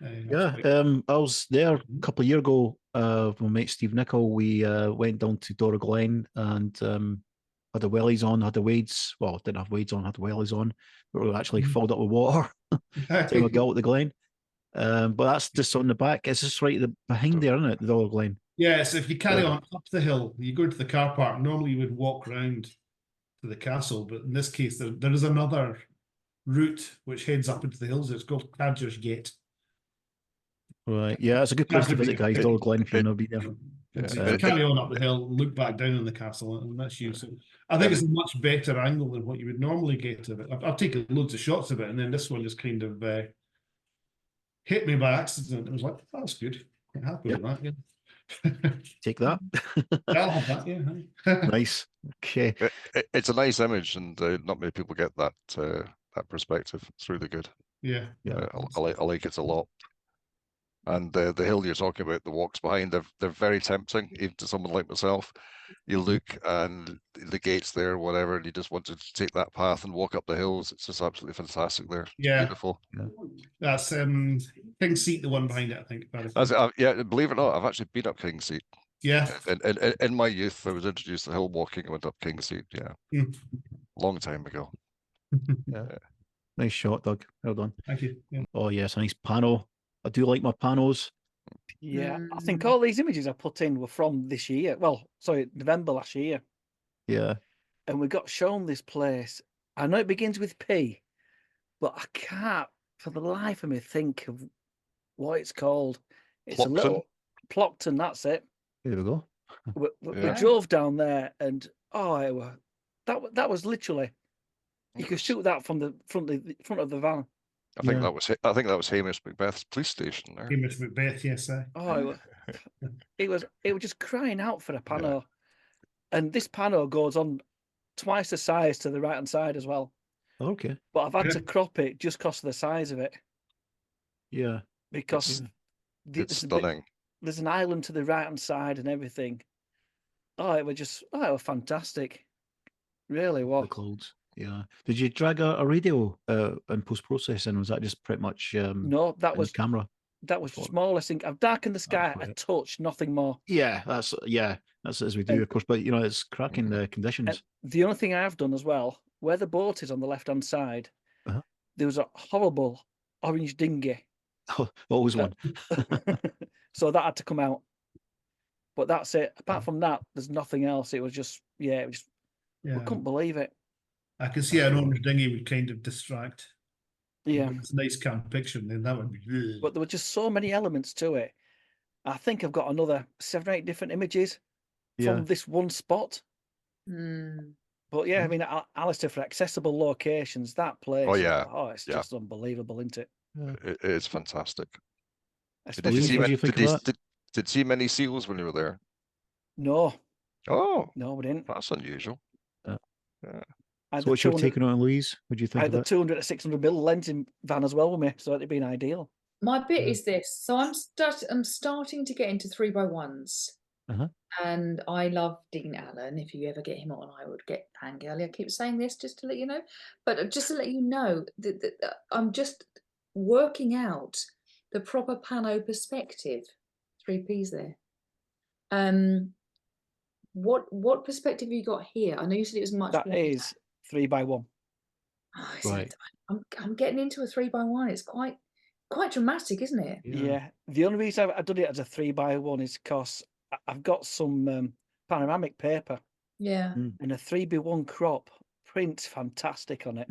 I was there a couple of years ago with my mate Steve Nichol. We went down to Dora Glen and had the wellies on, had the wades. Well, didn't have wades on, had the wellies on, but we were actually filled up with water to we go out the glen. But that's just on the back. It's just right behind there, isn't it? The Dora Glen. Yeah, so if you carry on up the hill, you go to the car park. Normally you would walk round to the castle, but in this case, there is another route which heads up into the hills. It's called Cadger's Gate. Right. Yeah, it's a good place to visit, guys. Dora Glen, if you've never been there. So you carry on up the hill, look back down on the castle, and that's you. So I think it's a much better angle than what you would normally get of it. I've taken loads of shots of it, and then this one just kind of hit me by accident. It was like, that's good. I'm happy with that. Yeah. Take that. I'll have that, yeah. Nice. Okay. It's a nice image, and not many people get that perspective. It's really good. Yeah. I like it a lot. And the hill you're talking about, the walks behind, they're very tempting, even to someone like myself. You look and the gate's there, whatever, and you just wanted to take that path and walk up the hills. It's just absolutely fantastic there. It's Yeah. beautiful. That's King's Seat, the one behind it, I think. Yeah, believe it or not, I've actually been up King's Seat. Yeah. In my youth, I was introduced to hill walking and went up King's Seat. Yeah, long time ago. Yeah. Nice shot, Doug. Well done. Thank you. Yeah. Oh yes, a nice panel. I do like my panels. Yeah, I think all these images I put in were from this year. Well, sorry, November last year. Yeah. And we got shown this place. I know it begins with P, but I can't for the life of me think of what it's called. It's Plockton? a little Plockton, that's it. There we go. We drove down there and that was literally you could shoot that from the front of the van. I think that was Hamish Macbeth's police station there. Hamish Macbeth, yes. It was just crying out for a pano. And this pano goes on twice the size to the right hand side as well. Okay. But I've had to crop it just because of the size of it. Yeah. Because it's stunning. There's an island to the right hand side and everything. It was fantastic. Really was. The clouds. Yeah. Did you drag a radio in post processing? Was that just pretty much no, that was camera? That was the smallest thing. I've darkened the sky a touch, nothing more. Yeah, that's as we do, of course. But it's cracking the conditions. The only thing I've done as well, where the boat is on the left hand side, there was a horrible orange dinghy. Oh, always one. So that had to come out. But that's it. Apart from that, there's nothing else. It was just we couldn't believe it. I can see an orange dinghy would kind of distract. Yeah, it's a nice calm picture, and then that would be. But there were just so many elements to it. I think I've got another 7 or 8 different images from this one spot. But yeah, I mean, Alastair, for accessible locations, that place. It's just unbelievable, isn't it? It is fantastic. Did you see many seals when you were there? No. Oh, no, we didn't. That's unusual. So what's your take on it, Louise? What do you think? I had the 200 to 600 mil lensing van as well with me, so it'd been ideal. My bit is this. So I'm starting to get into 3x1s. And I love Dean Allen. If you ever get him on, I would get Pangirl. I keep saying this just to let you know. But just to let you know that I'm just working out the proper pano perspective. 3Ps there. What perspective have you got here? I know you said it was much. That is 3x1. Right. I'm getting into a 3x1. It's quite dramatic, isn't it? Yeah. The only reason I've done it as a 3x1 is because I've got some panoramic paper. Yeah. And a 3x1 crop prints fantastic on it.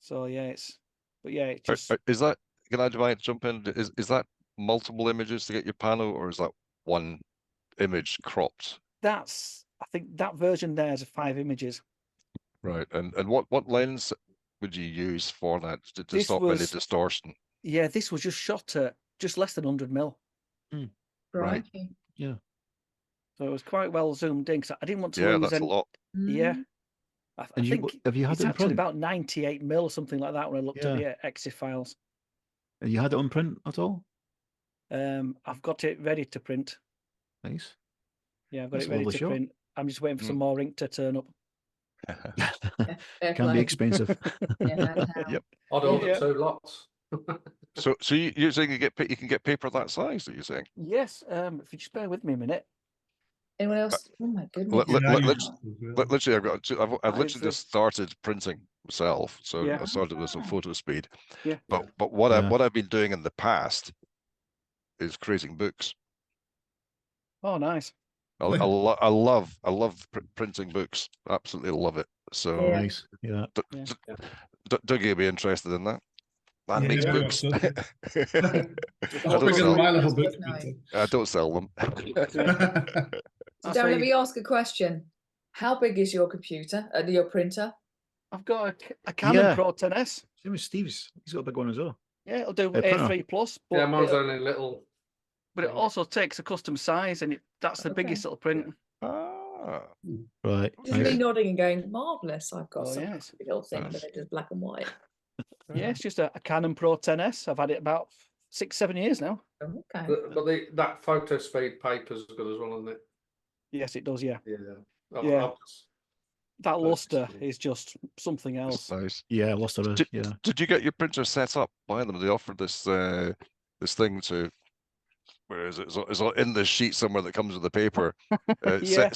So it's just. Is that? Can I jump in? Is that multiple images to get your pano, or is that one image cropped? I think that version there is 5 images. Right. And what lens would you use for that to stop any distortion? Yeah, this was just shot at just less than 100 mil. Right. Yeah. So it was quite well zoomed in because I didn't want to lose that's a lot. Yeah. I think have you had it's it in actually print? about 98 mil or something like that when I looked at the EXIF files. Have you had it on print at all? I've got it ready to print. Nice. Yeah, I've got it ready to print. I'm just waiting for some more ink to turn up. Can be expensive. Yep. I'd order 2 lots. So you're saying you can get paper that size? Are you saying? Yes. If you just bear with me a minute. Anyone else? Oh my goodness. Literally, I've literally just started printing myself, so I started with some photo speed. Yeah. But what I've been doing in the past is creating books. Oh, nice. I love printing books. Absolutely love it. So nice. Yeah. Dougie will be interested in that. Man makes books. I don't sell them. So Darren, let me ask a question. How big is your computer, your printer? I've got a Canon Pro 10S. Same as Steve's. He's got a big one as well. Yeah, it'll do A3 plus. Yeah, mine's only little. But it also takes a custom size, and that's the biggest little print. Right. Just me nodding and going, marvellous. I've got some little thing, but it's just black and white. Yeah, it's just a Canon Pro 10S. I've had it about 6-7 years now. Okay. But that photo speed paper's good as well, isn't it? Yes, it does. Yeah, Yeah. Yeah. I'll just- that That's luster cool. is just something It's else. nice. Yeah, Luster is. Did, Yeah. did you get your printer set up by them? They offered this this thing to, where is it? It's in the sheet somewhere that comes with the paper. Yeah.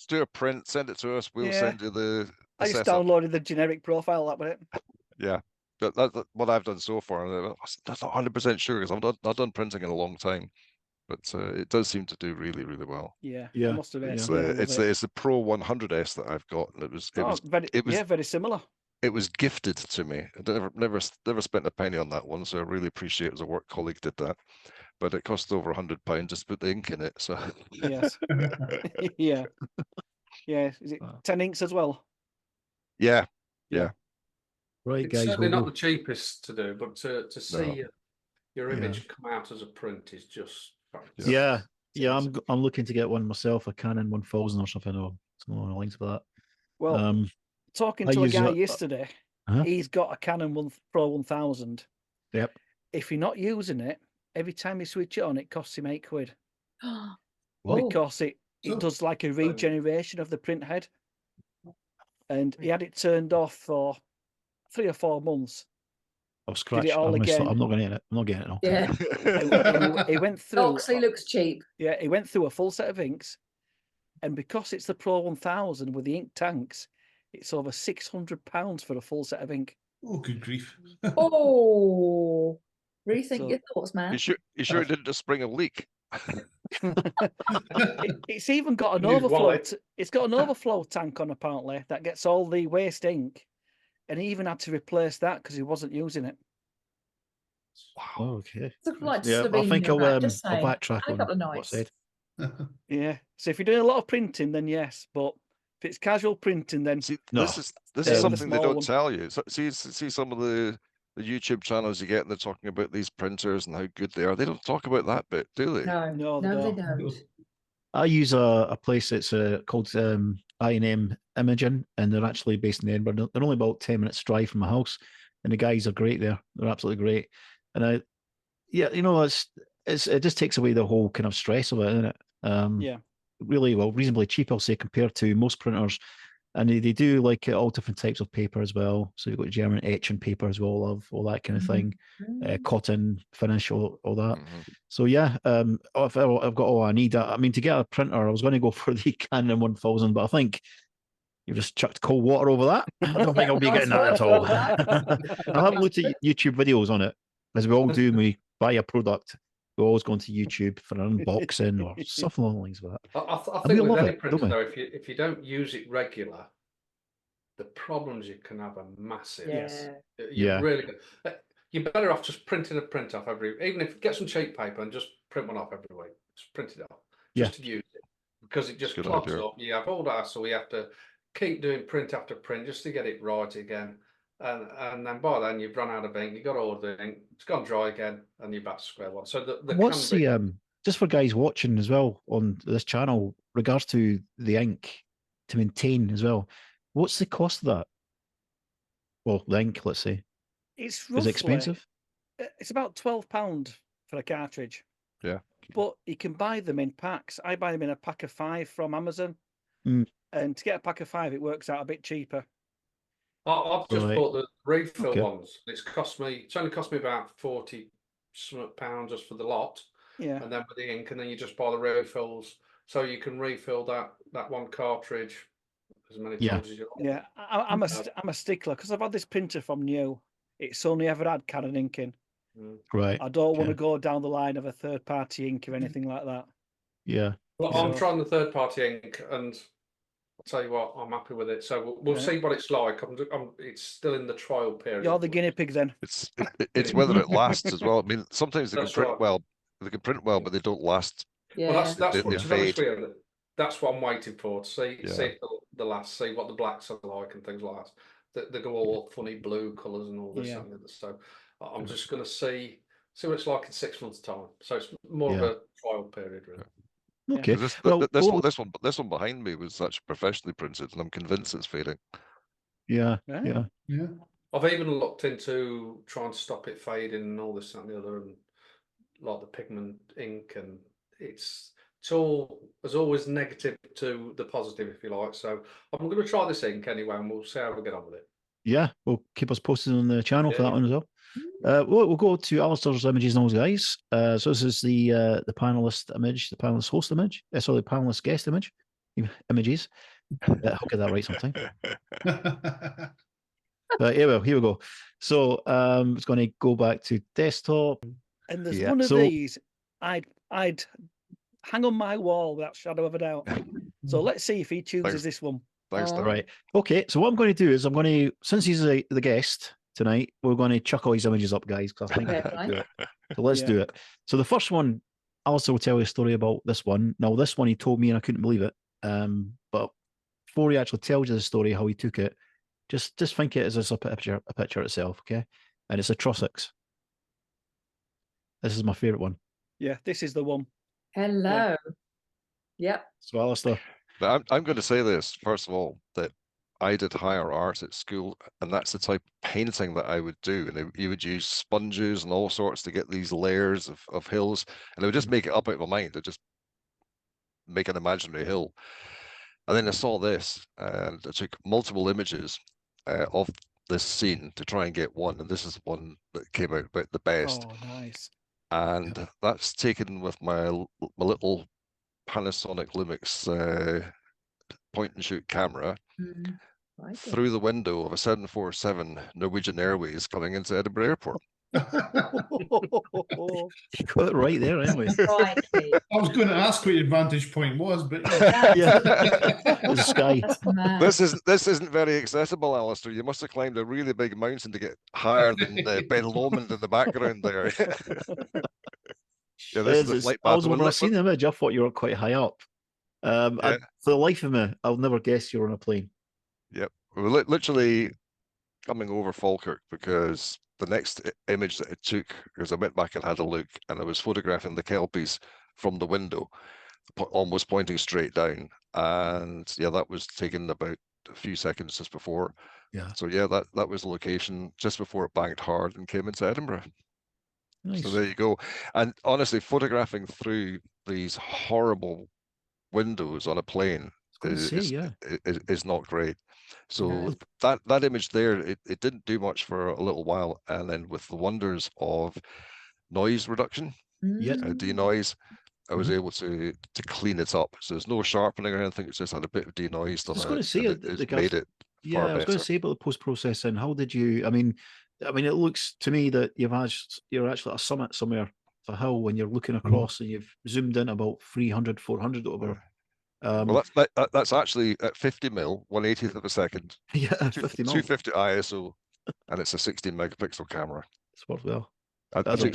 Do a print, send it to us. We'll Yeah. send you the I just setup. downloaded the generic profile. That was it. Yeah, that's what I've done so far. I'm not 100% sure because I've not done printing in a long time, but it does seem to do really, really well. Yeah. Yeah, I must admit. It's Yeah, I love it. it's the Pro 100S that I've got, and it was very similar. it was gifted to me. I never spent a penny on that one, so I really appreciate it as a work colleague did that. But it cost over £100 just to put the ink in it. So Yes. Yeah. Yeah. Is it 10 inks as well? yeah, Right, It's guys. certainly We'll not go. the cheapest to do, but to see your Yeah. image come out as a print is just fantastic. Yeah, yeah. I'm looking to get one myself, a Canon 1000 or something, or something along the lines of that. Well, talking I to a use guy a- yesterday, Huh? he's got a Canon Pro 1000. Yep. If you're not using it, every time you switch it on, it costs him £8 What? because it does like a regeneration of the print head. And he had it turned off for 3 or 4 months. I'll scratch. it all I'm again. not going to get it. I'm not getting it. No. Yeah. And he went through. Oxy looks cheap. Yeah, he went through a full set of inks, and because it's the Pro 1000 with the ink tanks, it's over £600 for a full set of ink. Oh, good grief. Oh, rethink So- your thoughts, man. you sure it didn't just spring a leak? It's even got an Use overflow. wallet. It's got an overflow tank on apparently that gets all the waste ink, and he even had to replace that because he wasn't using it. Oh, okay. Sort of like Yeah, I Slovenia, think that, I'll just saying. backtrack And a on couple of what I nights. said. Yeah. So if you're doing a lot of printing, then yes. But if it's casual printing, then See, No. this is the something they small don't one. tell you. So, see some of the YouTube channels you get, and they're talking about these printers and how good they are. They don't talk about that bit, do they? No, No, no, they they don't. I use a place that's called I&M Imaging, and they're actually based in Edinburgh. They're only about 10 minutes drive from my house, and the guys are great there. They're absolutely great. And it just takes away the whole kind of stress of it, isn't it? yeah. Really, well, reasonably cheap, I'll say, compared to most printers. And they do like all different types of paper as well. So you've got German etching paper as well, of all that kind of thing, cotton finish, all that. Mhm. So yeah, I've got all I need. I mean, to get a printer, I was going to go for the Canon 1000, but I think you've just chucked cold water over that. I don't think I'll be getting that at all. I haven't looked at YouTube videos on it, as we all do when we buy a product. We always go into YouTube for an unboxing or something along the lines of that. I we think with love any it, printer, don't we? though, if you don't use it regular, the problems you can have are massive. Yes. Yeah. Really good. You're better off just printing a print off even if you get some cheap paper and just print one off every week. Just print it off, just to use it, because it just Good clogs idea. up. You have all that, so we have to keep doing print after print just to get it right again. And then by then you've run out of ink, you've got all the ink, it's gone dry again, and you're back to square one. So What's the just for guys watching as well on this channel, regards to the ink to maintain as well? What's the cost of that? Well, the ink, let's say, It's is roughly, it expensive? It's about £12 for a cartridge. Yeah. But you can buy them in packs. I buy them in a pack of 5 from Amazon. Mm. And to get a pack of 5, it works out a bit cheaper. I've just Right. bought the refill Okay. ones. It's only cost me about £40 just for the lot. Yeah. And then with the ink, and then you just buy the refills, so you can refill that one cartridge as many Yeah. times as you want. Yeah. I'm a stickler because I've had this printer from new. It's only ever had Canon ink in. Right. I don't want to Okay. go down the line of a third-party ink or anything like that. Yeah. Well, Yeah. I'm trying the third-party ink, and I'll tell you what, I'm happy with it. So we'll Yeah. see what it's like. It's still in the trial period. You're the guinea pig then. It's whether it lasts as well. I mean, sometimes they can That's print right. well. They can print well, but they don't last. Yeah. Well, that's They what, to be fade. honest with you, that's what I'm waiting for, to see Yeah. if the last, see what the blacks are like and things like that. They go all funny blue colours and all this Yeah. and the other. So I'm just going to see what it's like in 6 months' time. So it's more of Yeah. a trial period, really. Okay. 'Cause Well, this one behind me was actually professionally printed, and I'm convinced it's fading. Yeah. Right. Yeah. Yeah. I've even looked into trying to stop it fading and all this and the other, and like the pigment ink, and it's all as always negative to the positive, if you like. So I'm going to try this ink anyway, and we'll see how we get on with it. Yeah, we'll keep us posted on the channel for Yeah, that one as well. We'll go to Alastair's images and those guys. So this is the panelist image, the panelist host image. Sorry, the panelist guest images. I'll get that right sometime. But here we go. So it's going to go back to desktop. And there's one of these I'd hang on my wall without shadow of a doubt. So let's see if he chooses this one. Thanks, Darren. Right. Okay. So what I'm going to do is I'm going to, since he's the guest tonight, we're going to chuck all his images up, guys. Because I think so. Let's do it. So the first one, Alistair will tell you a story about this one. Now, this one he told me and I couldn't believe it. But before he actually tells you the story, how he took it, just think it as a picture itself, okay? And it's a Trossachs. This is my favorite one. Yeah, this is the one. Hello. Yep. So Alistair. Now, I'm going to say this, first of all, that I did higher art at school, and that's the type of painting that I would do. And you would use sponges and all sorts to get these layers of hills, and I would just make it up out of my mind. I'd just make an imaginary hill. And then I saw this, and I took multiple images of this scene to try and get one, and this is one that came out about the best. Oh, nice. And that's taken with my little Panasonic Lumix point and shoot camera through the window of a 747 Norwegian Airways coming into Edinburgh Airport. You got it right there, anyway. I was going to ask what your vantage point was, but yeah, the sky. This isn't very accessible, Alistair. You must have climbed a really big mountain to get higher than Ben Lomond in the background there. Yeah, this is I was when I seen the image, I thought you were quite high up. For the life of me, I'll never guess you were on a plane. Yep, we were literally coming over Falkirk, because the next image that it took, because I went back and had a look, and I was photographing the Kelpies from the window, almost pointing straight down, and yeah, that was taken about a few seconds just before. Yeah. So yeah, that was the location just before it banked hard and came into Edinburgh. Nice. So there you go. And honestly, photographing through these horrible windows on a plane is not great. So that image there, it didn't do much for a little while, and then with the wonders of noise reduction, denoise, I was able to clean it up. So there's no sharpening or anything. It's just had a bit of denoised on it. I was going to say it's made it. Yeah, I was going to say about the post processing. How did you? I mean, it looks to me that you're actually at a summit somewhere, a hill, when you're looking across and you've zoomed in about 300, 400 over. Well, that's actually at 50 mil, 1/80th of a second. Yeah, 50 mil. 250 ISO, and it's a 16 megapixel camera. It's worked well. I took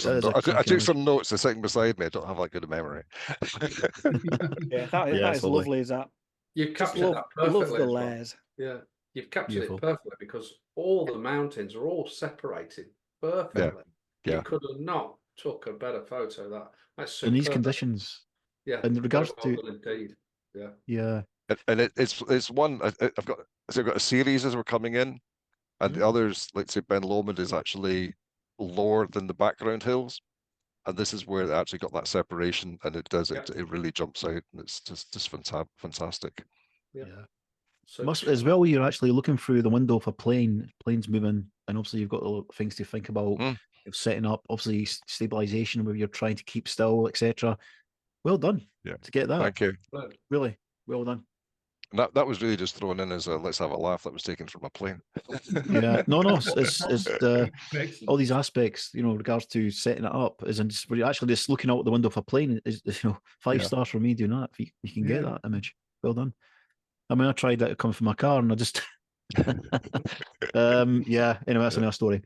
some notes. The sitting beside me, I don't have that good a memory. Yeah, that is lovely. Is that you've captured that perfectly? Love the layers. Yeah, you've captured it perfectly, because all the mountains are all separated perfectly. Yeah. You could have not took a better photo. That's superb. In these conditions. Yeah. In regards to indeed. Yeah. Yeah. And it's one I've got a series as we're coming in, and the others, let's say Ben Lomond, is actually lower than the background hills, and this is where they actually got that separation, and it really jumps out, and it's just fantastic. Yeah. So as well, you're actually looking through the window of a plane's moving, and obviously you've got the things to think about, setting up, obviously stabilization where you're trying to keep still, etc. Well done. Yeah. To get that. Thank you. Really well done. And that was really just thrown in as a let's have a laugh. That was taken from a plane. Yeah. No. It's all these aspects, regards to setting it up, where you're actually just looking out the window of a plane is 5 stars for me doing that. If you can get that image, well done. I mean, I tried that coming from my car, and I just Anyway, that's another story.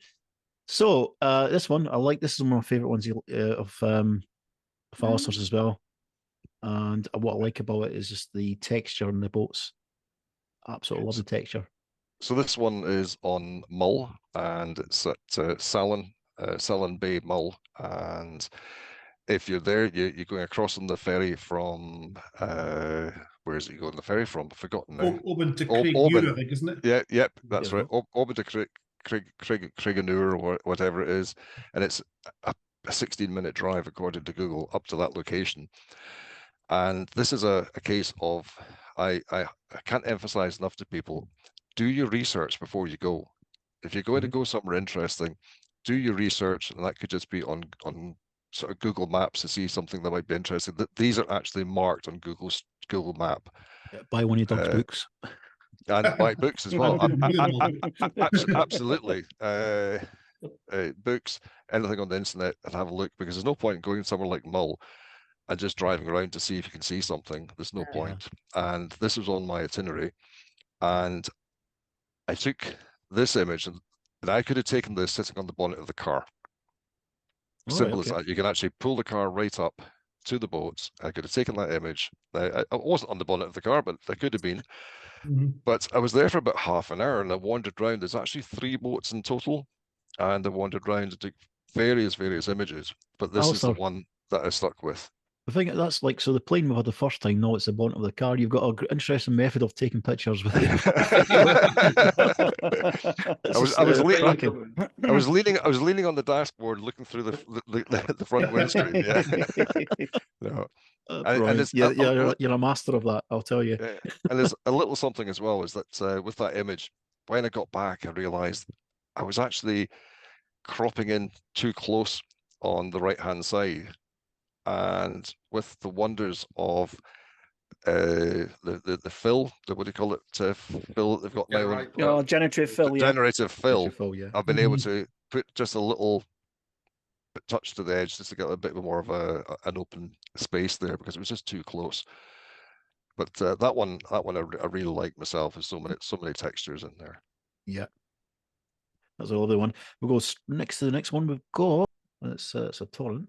So this one, I like. This is one of my favorite ones of Alastair's as well. And what I like about it is just the texture on the boats. Absolutely love the texture. So this one is on Mull, and it's at Salon Bay Mull. And if you're there, you're going across on the ferry from where is it you going the ferry from? I've forgotten now. Oban to Craig, I think, isn't it? Yeah, yep, that's right. Oban to Craiganur or whatever it is, and it's a 16-minute drive according to Google up to that location. And this is a case of I can't emphasize enough to people, do your research before you go. If you're going to go somewhere interesting, do your research, and that could just be on sort of Google Maps to see something that might be interesting. That these are actually marked on Google Map. Buy one of your dog's books. And buy books as well. Absolutely. Books, anything on the internet, and have a look, because there's no point in going somewhere like Mull and just driving around to see if you can see something. There's no point. And this was on my itinerary, and I took this image, and I could have taken this sitting on the bonnet of the car. Simple as that. You can actually pull the car right up to the boats. I could have taken that image. I wasn't on the bonnet of the car, but I could have been. But I was there for about half an hour, and I wandered around. There's actually 3 boats in total, and I wandered around and took various images. But this is the one that I stuck with. I think that's like, so the plane we had the first time, no, it's the bonnet of the car. You've got an interesting method of taking pictures with it. I was leaning on the dashboard, looking through the front windscreen. No. You're a master of that, I'll tell you. And there's a little something as well, is that with that image, when I got back, I realized I was actually cropping in too close on the right-hand side. And with the wonders of the fill, what do you call it? Fill that they've got now. Generative fill. Generative fill. Yeah. I've been able to put just a little touch to the edge, just to get a bit more of an open space there, because it was just too close. But that one I really like myself. There's so many textures in there. Yeah, that's a lovely one. We'll go next to the next one. We've got it's a torrent.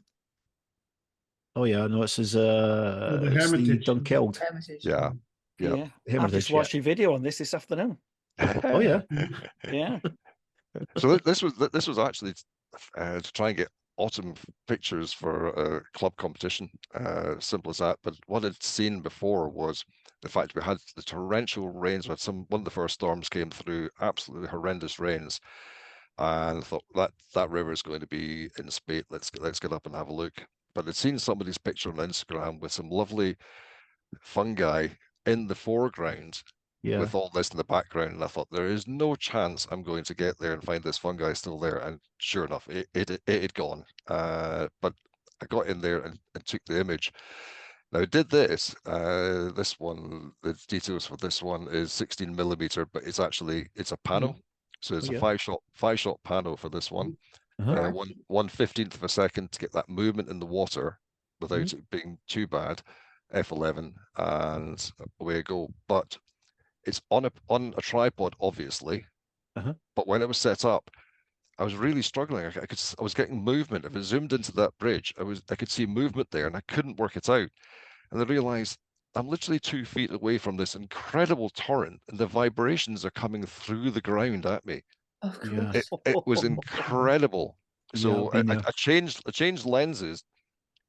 Oh yeah, no, this is the Hermitage. Dunkeld. Yeah. I've just watched your video on this afternoon. Oh yeah. Yeah. So this was actually to try and get autumn pictures for a club competition. Simple as that. But what I'd seen before was the fact we had the torrential rains. One of the first storms came through, absolutely horrendous rains, and I thought that river is going to be in spate. Let's get up and have a look. But I'd seen somebody's picture on Instagram with some lovely fungi in the foreground, with all this in the background, and I thought, there is no chance I'm going to get there and find this fungi still there. And sure enough, it had gone. But I got in there and took the image. Now I did this. This one, the details for this one is 16mm, but it's a pano. So it's a 5-shot pano for this one. 1/15 of a second to get that movement in the water without it being too bad. F11, and away I go. But it's on a tripod, obviously. But when it was set up, I was really struggling. I was getting movement. If I zoomed into that bridge, I could see movement there, and I couldn't work it out. And I realized I'm literally 2 feet away from this incredible torrent, and the vibrations are coming through the ground at me. Of course. It was incredible. So I changed lenses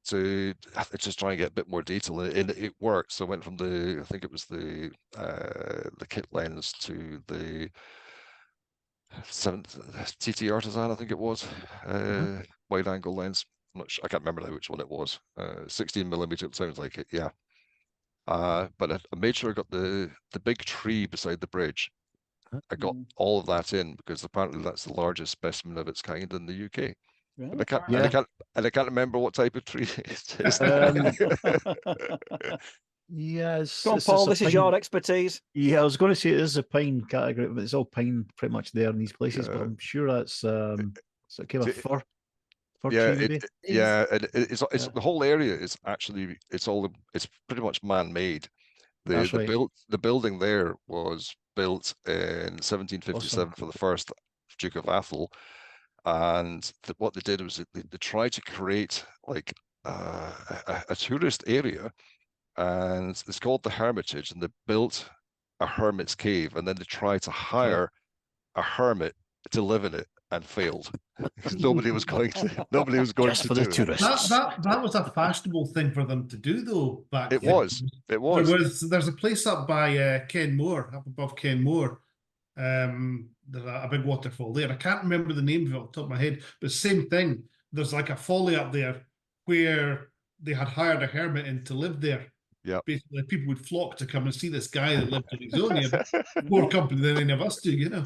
to just try and get a bit more detail, and it worked. So I went from I think it was the kit lens to the 7th TT Artisan, I think it was, wide angle lens. I'm not sure, I can't remember now which one it was. 16mm, it sounds like it, yeah. But I made sure I got the big tree beside the bridge. I got all of that in, because apparently that's the largest specimen of its kind in the UK. Really? And I can't remember what type of tree it is. Yes. Come on, Paul, this is your expertise. Yeah, I was going to say it is a pine category, but it's all pine pretty much there in these places. But I'm sure that's so kind of fir tree, maybe? It's the whole area is actually it's pretty much man-made. The building there was built in 1757 for the first Duke of Atholl, and what they did was they tried to create like a tourist area, and it's called the Hermitage, and they built a hermit's cave, and then they tried to hire a hermit to live in it, and failed. Nobody was going to do it. That was a fashionable thing for them to do, though. Back then. It was. There's a place up by Kenmore, up above Kenmore, there's a big waterfall there. I can't remember the name of it off the top of my head, but same thing. There's like a folly up there where they had hired a hermit in to live there. Yeah. Basically, people would flock to come and see this guy that lived on his own. He had more company than any of us do, you know.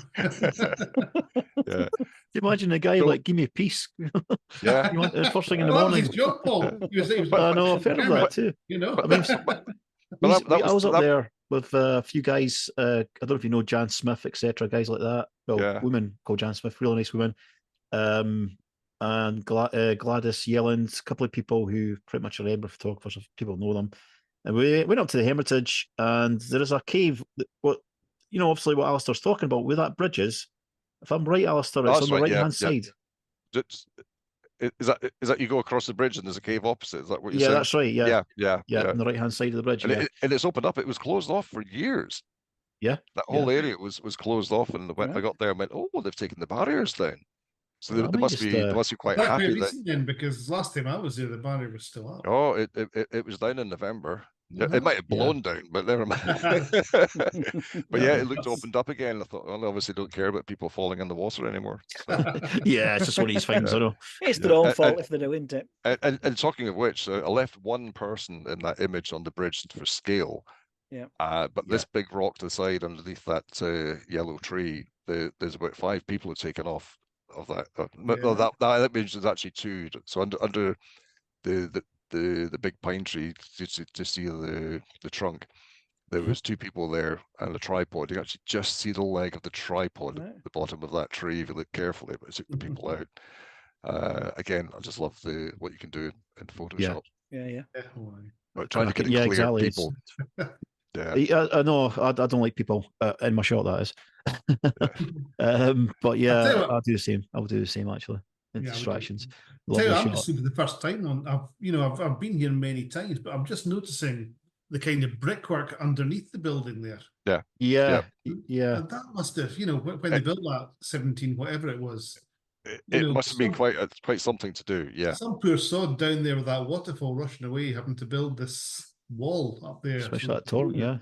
Yeah. Imagine a guy So- like, give me a piece. Yeah. You want first thing in the Well, that was morning. his job, Paul. He was I know, I've heard of that too. You know. I mean, But I was up there with a few guys. I don't know if you know Jan Smith, etc. Guys like that. Well, Yeah. women called Jan Smith, really nice women. And Gladys Yelland, a couple of people who pretty much are Edinburgh photographers, if people know them. And we went up to the Hermitage, and there is a cave. Obviously what Alastair's talking about, where that bridge is. If I'm right, Alastair, it's That's on the right, yeah, right-hand side. Is that you go across the bridge and there's a cave opposite? Is that what you're Yeah, saying? that's right. Yeah, Yeah. on the right-hand side of the bridge. And, Yeah, and it's opened up. It was closed off for years. Yeah, That whole area was closed off, and I got there and went, oh, they've taken the barriers down. So Well, I they might must just, be quite That's happy very that. recent then, because last time I was there, the barrier was still up. Oh, it was down in November. It might have blown down, but never mind. But yeah, it looked opened up again. I thought, well, they obviously don't care about people falling in the water anymore. So, yeah, it's just one of these things. I know. It's their own fault if they do, isn't it? and talking of which, I left one person in that image on the bridge for scale. Yeah. But this big rock to the side underneath that yellow tree, there's about 5 people who've taken off of that. No, that means there's actually 2. So under the big pine tree to see the trunk, there was 2 people there and a tripod. You can actually just see the leg of the tripod at the bottom of that tree if you look carefully, but it took the people out. Again, I just love what you can do in Photoshop. Yeah. But trying to get it clear, exactly. people. Yeah. I know. I don't like people in my shot. That is. But yeah, I'll do the same. I'll do the same actually. Distractions. This will be the first time I've been here many times, but I'm just noticing the kind of brickwork underneath the building there. Yeah. And that must have, when they built that 17, whatever it was. It must have been quite something to do. Yeah. Some poor sod down there with that waterfall rushing away, having to build this wall up there. Especially that torrent. Yeah.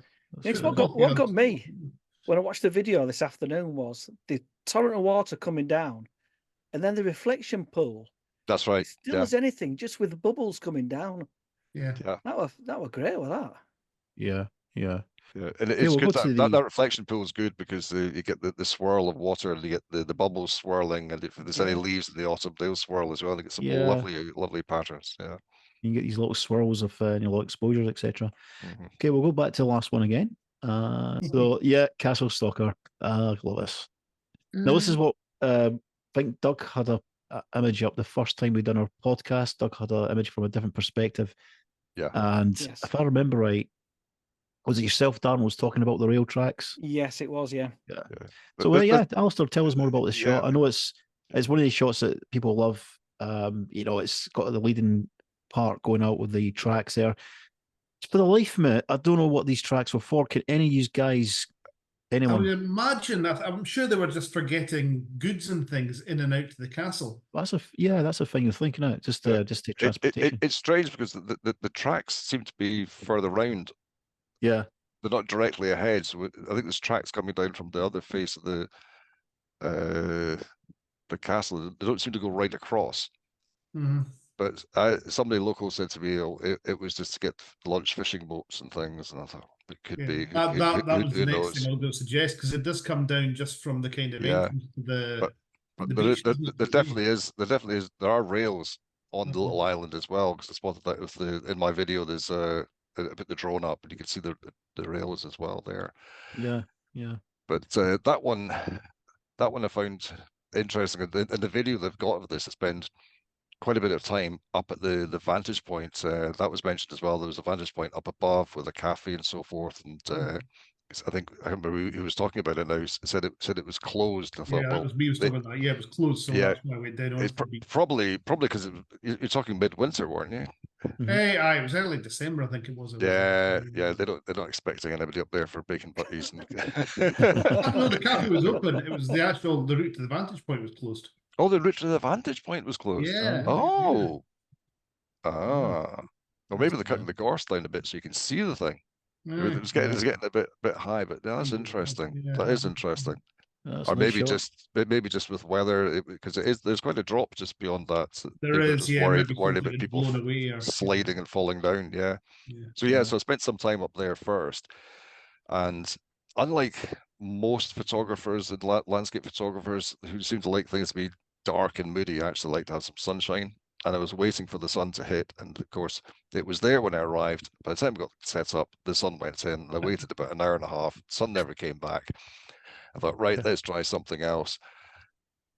What got me when I watched the video this afternoon was the torrent of water coming down, and then the reflection pool. That's right. Still as anything, just with the bubbles coming down. Yeah. That was great with that. Yeah. And it's good that reflection pool is good because you get the swirl of water, and you get the bubbles swirling, and if there's any leaves in the autumn, they'll swirl as well. You get some lovely patterns. Yeah. You can get these little swirls of little exposures, etc. Okay, we'll go back to the last one again. So yeah, Castle Stalker. I love this. Now this is what I think Doug had a image up the first time we done our podcast. Doug had an image from a different perspective. Yeah. And if I remember right, was it yourself, Darren, was talking about the rail tracks? Yes, it was. Yeah. So Alastair, tell us more about this shot. I know it's one of these shots that people love. It's got the leading part going out with the tracks there. For the life of me, I don't know what these tracks were for. Can any of you guys, anyone? I would imagine that. I'm sure they were just for getting goods and things in and out to the castle. That's a thing you're thinking out. Just take transportation. It's strange because the tracks seem to be further round. Yeah, they're not directly ahead. So I think there's tracks coming down from the other face of the castle. They don't seem to go right across. But somebody local said to me, it was just to get launch fishing boats and things, and I thought it could be. That was the next thing I was going to suggest, because it does come down just from the kind of entrance to the. But there definitely is. There are rails on the little island as well, because I spotted that with in my video. There's I put the drone up, and you can see the rails as well there. Yeah. But that one I found interesting. In the video they've got of this, I spend quite a bit of time up at the vantage point. That was mentioned as well. There was a vantage point up above with a cafe and so forth. And I remember who was talking about it now. Said it was closed. I thought, that was me. Was talking about that. Yeah, it was closed. So that's why I went down. It's probably because you're talking midwinter, weren't you? Hey, it was early December, I think it was. They're not expecting anybody up there for bacon butties. No, the cafe was open. It was the route to the vantage point was closed. Oh, the route to the vantage point was closed. Yeah. Oh. Well, maybe they're cutting the gorse down a bit so you can see the thing. It's getting a bit high, but that's interesting. That is interesting. That's Or a nice maybe shot. just with weather, because there's quite a drop just beyond that. So There maybe they're is, just yeah, worried maybe worried something about had people blown away or sliding and falling down. Yeah. yeah. So so I spent some time up there first, and unlike most photographers and landscape photographers who seem to like things to be dark and moody, I actually like to have some sunshine. And I was waiting for the sun to hit, and of course it was there when I arrived. By the time I got set up, the sun went in. And I waited about an hour and a half. Sun never came back. I thought, right, Yeah. let's try something else.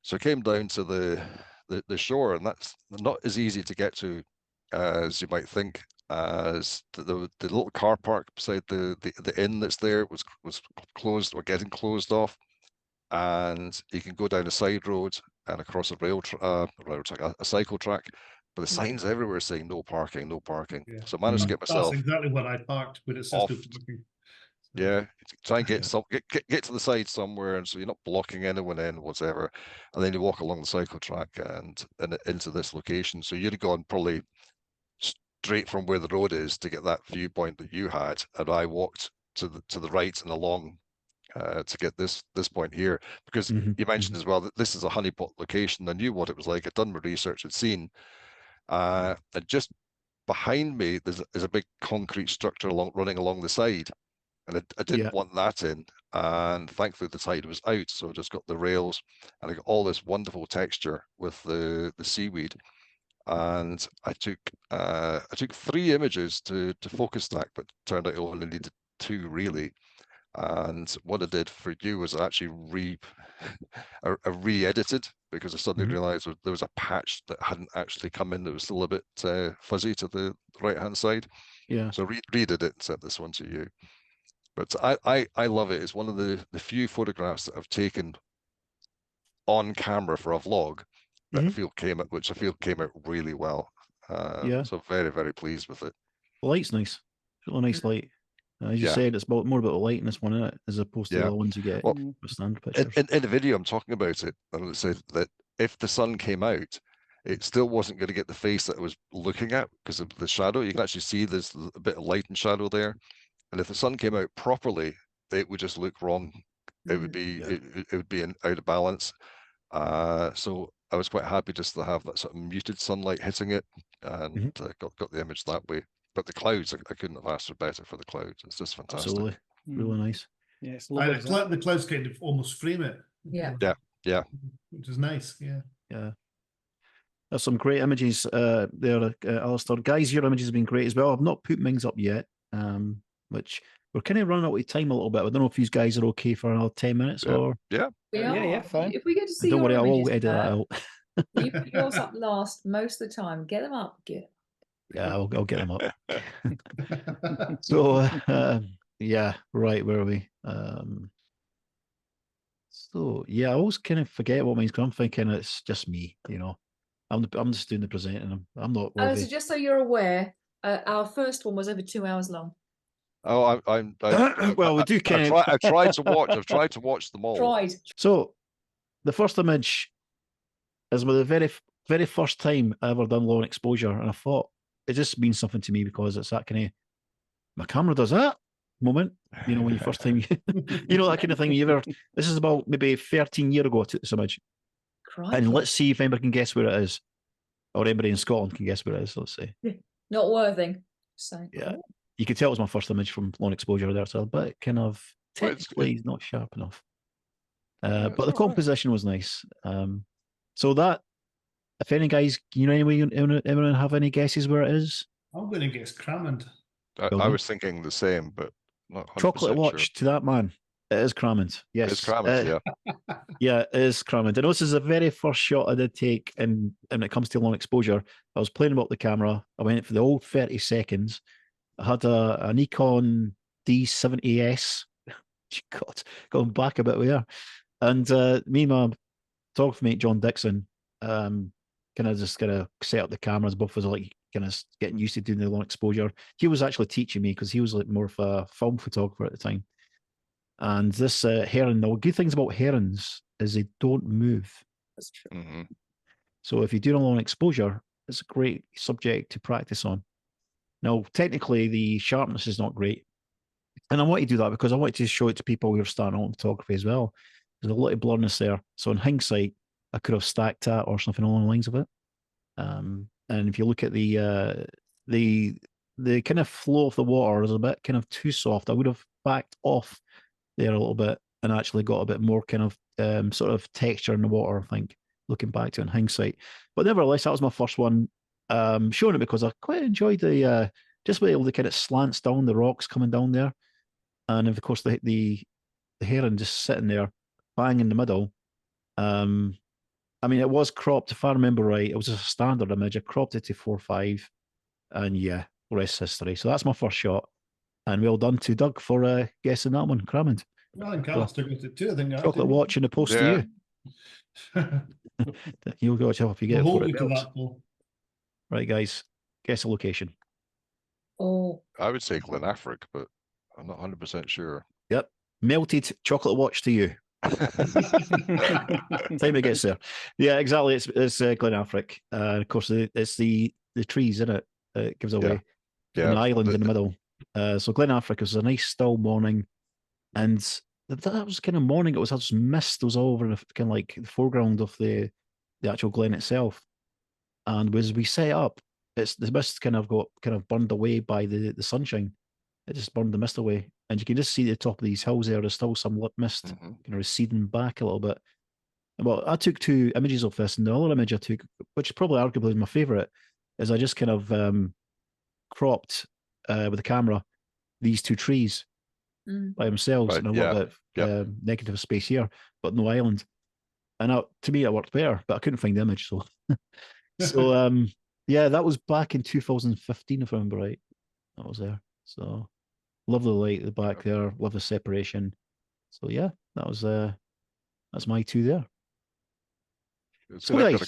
So I came down to the shore, and that's not as easy to get to as you might think. As the little car park beside the inn that's there was closed or getting closed off, and you can go down a side road and across a rail track, a cycle track, but the signs everywhere saying no parking, no parking. Yeah. So I managed to get That's myself exactly what I parked, but it says off. no parking. Yeah, try and get Yeah. get to the side somewhere, and so you're not blocking anyone in, whatever. And then you walk along the cycle track and into this location. So you'd have gone probably straight from where the road is to get that viewpoint that you had, and I walked to the right and along to get this point here, because Mhm, you mentioned as well that this is a honeypot location. I knew what it was like. I'd done my research, had seen, and just behind me there's a big concrete structure running along the side. And I didn't Yeah. want that in, and thankfully the tide was out, so I just got the rails, and I got all this wonderful texture with the seaweed. And I took 3 images to focus stack, but turned out I only needed 2 really. And what I did for you was I actually I re-edited, because I suddenly Mhm. realized there was a patch that hadn't actually come in that was still a bit fuzzy to the right hand side. Yeah. So redid it and sent this one to you. But I love it. It's one of the few photographs that I've taken on camera for a vlog that which I feel came out really well. Yeah. So very, very pleased with it. The light's nice. Really nice light. As you Yeah. said, it's more about the light in this one, isn't it? As opposed to Yeah. the ones you get Well, with standard pictures. in the video I'm talking about it, and it said that if the sun came out, it still wasn't going to get the face that I was looking at because of the shadow. You can actually see there's a bit of light and shadow there. And if the sun came out properly, it would just look wrong. It would be Yeah. it would be out of balance. So I was quite happy just to have that sort of muted sunlight hitting it, and got the image that way. But the clouds, I couldn't have asked for better for the clouds. It's just fantastic. Absolutely. Really nice. Yeah, it's lovely. The clouds kind of almost frame it. Yeah. Yeah. Which is nice. Yeah. Yeah. There's some great images there, Alastair. Guys, your images have been great as well. I've not put mine up yet, which we're kind of running out of time a little bit. I don't know if you guys are okay for another 10 minutes or. Yeah. Yeah, fine. If we get to see Don't your worry, I will images, edit that out. you put yours up last most of the time. Get them up. Yeah, I'll get them up. So, yeah, right, where are we? So, yeah, I always kind of forget what mine's because I'm thinking it's just me, you know. I'm just doing the presenting. I'm not worthy. So just so you're aware, our first one was over 2 hours long. Oh, I'm well, we do kind of. I've tried to watch them all. So, the first image is the very first time I ever done long exposure, and I thought it just means something to me because it's that kind of my camera does that moment. You know, when you first time, you know that kind of thing. This is about maybe 13 years ago I took this image, and let's see if anybody can guess where it is, or anybody in Scotland can guess where it is. Let's say. Not Worthing. So yeah, you could tell it was my first image from long exposure there, so a bit kind of technically not sharp enough. But the composition was nice. So that, if any guys, you know, anyone have any guesses where it is? I'm going to guess Cramond. I was thinking the same, but not 100% Chocolate watch sure. to that man. It is Cramond. Yes, it's Cramond. Yeah, yeah, it is Cramond. I know this is the very first shot I did take, and when it comes to long exposure, I was playing about the camera. I went for the old 30 seconds. I had a Nikon D70S. God, going back a bit there. And me and my photographer mate John Dixon kind of just set up the cameras. Both of us like kind of getting used to doing the long exposure. He was actually teaching me because he was like more of a film photographer at the time. And this heron, the good things about herons is they don't move. That's true. Mm-hmm. So if you do a long exposure, it's a great subject to practice on. Now, technically, the sharpness is not great. And I want to do that because I want to show it to people who are starting out in photography as well. There's a lot of blurriness there. So in hindsight, I could have stacked that or something along the lines of it. And if you look at the kind of flow of the water is a bit kind of too soft. I would have backed off there a little bit and actually got a bit more kind of sort of texture in the water, I think, looking back to it in hindsight. But nevertheless, that was my first one. Showing it because I quite enjoyed the just being able to kind of slants down the rocks coming down there. And of course the heron just sitting there, bang in the middle. I mean, it was cropped, if I remember right. It was a standard image. I cropped it to 4:5, and yeah, rest history. So that's my first shot, and well done to Doug for guessing that one, Crammond. Well, I think Alastair got it too. I think Chocolate watch in the post to you. You'll go if you get we'll it for hold it. you to that, Paul. Right, guys, guess a location. Oh, I would say Glenafric, but I'm not 100% sure. Yep, melted chocolate watch to you. Time it gets there. Yeah, exactly. It's Glenafric. Of course, it's the trees in it. It gives away an island in the middle. So Glenafric was a nice still morning, and that was kind of morning. It was just mist. It was all over the kind of like the foreground of the actual glen itself. And as we set up, it's the mist kind of burned away by the sunshine. It just burned the mist away, and you can just see the top of these hills there. There's still some lip mist kind of receding back a little bit. Well, I took 2 images of this, and the other image I took, which is probably arguably my favorite, is I just kind of cropped with the camera these 2 trees by themselves in a little bit negative space here, but no island. And to me, it worked better, but I couldn't find the image. So, yeah, that was back in 2015, if I remember right. That was there. So, love the light at the back there. Love the separation. So, yeah, that was that's my 2 there. So I've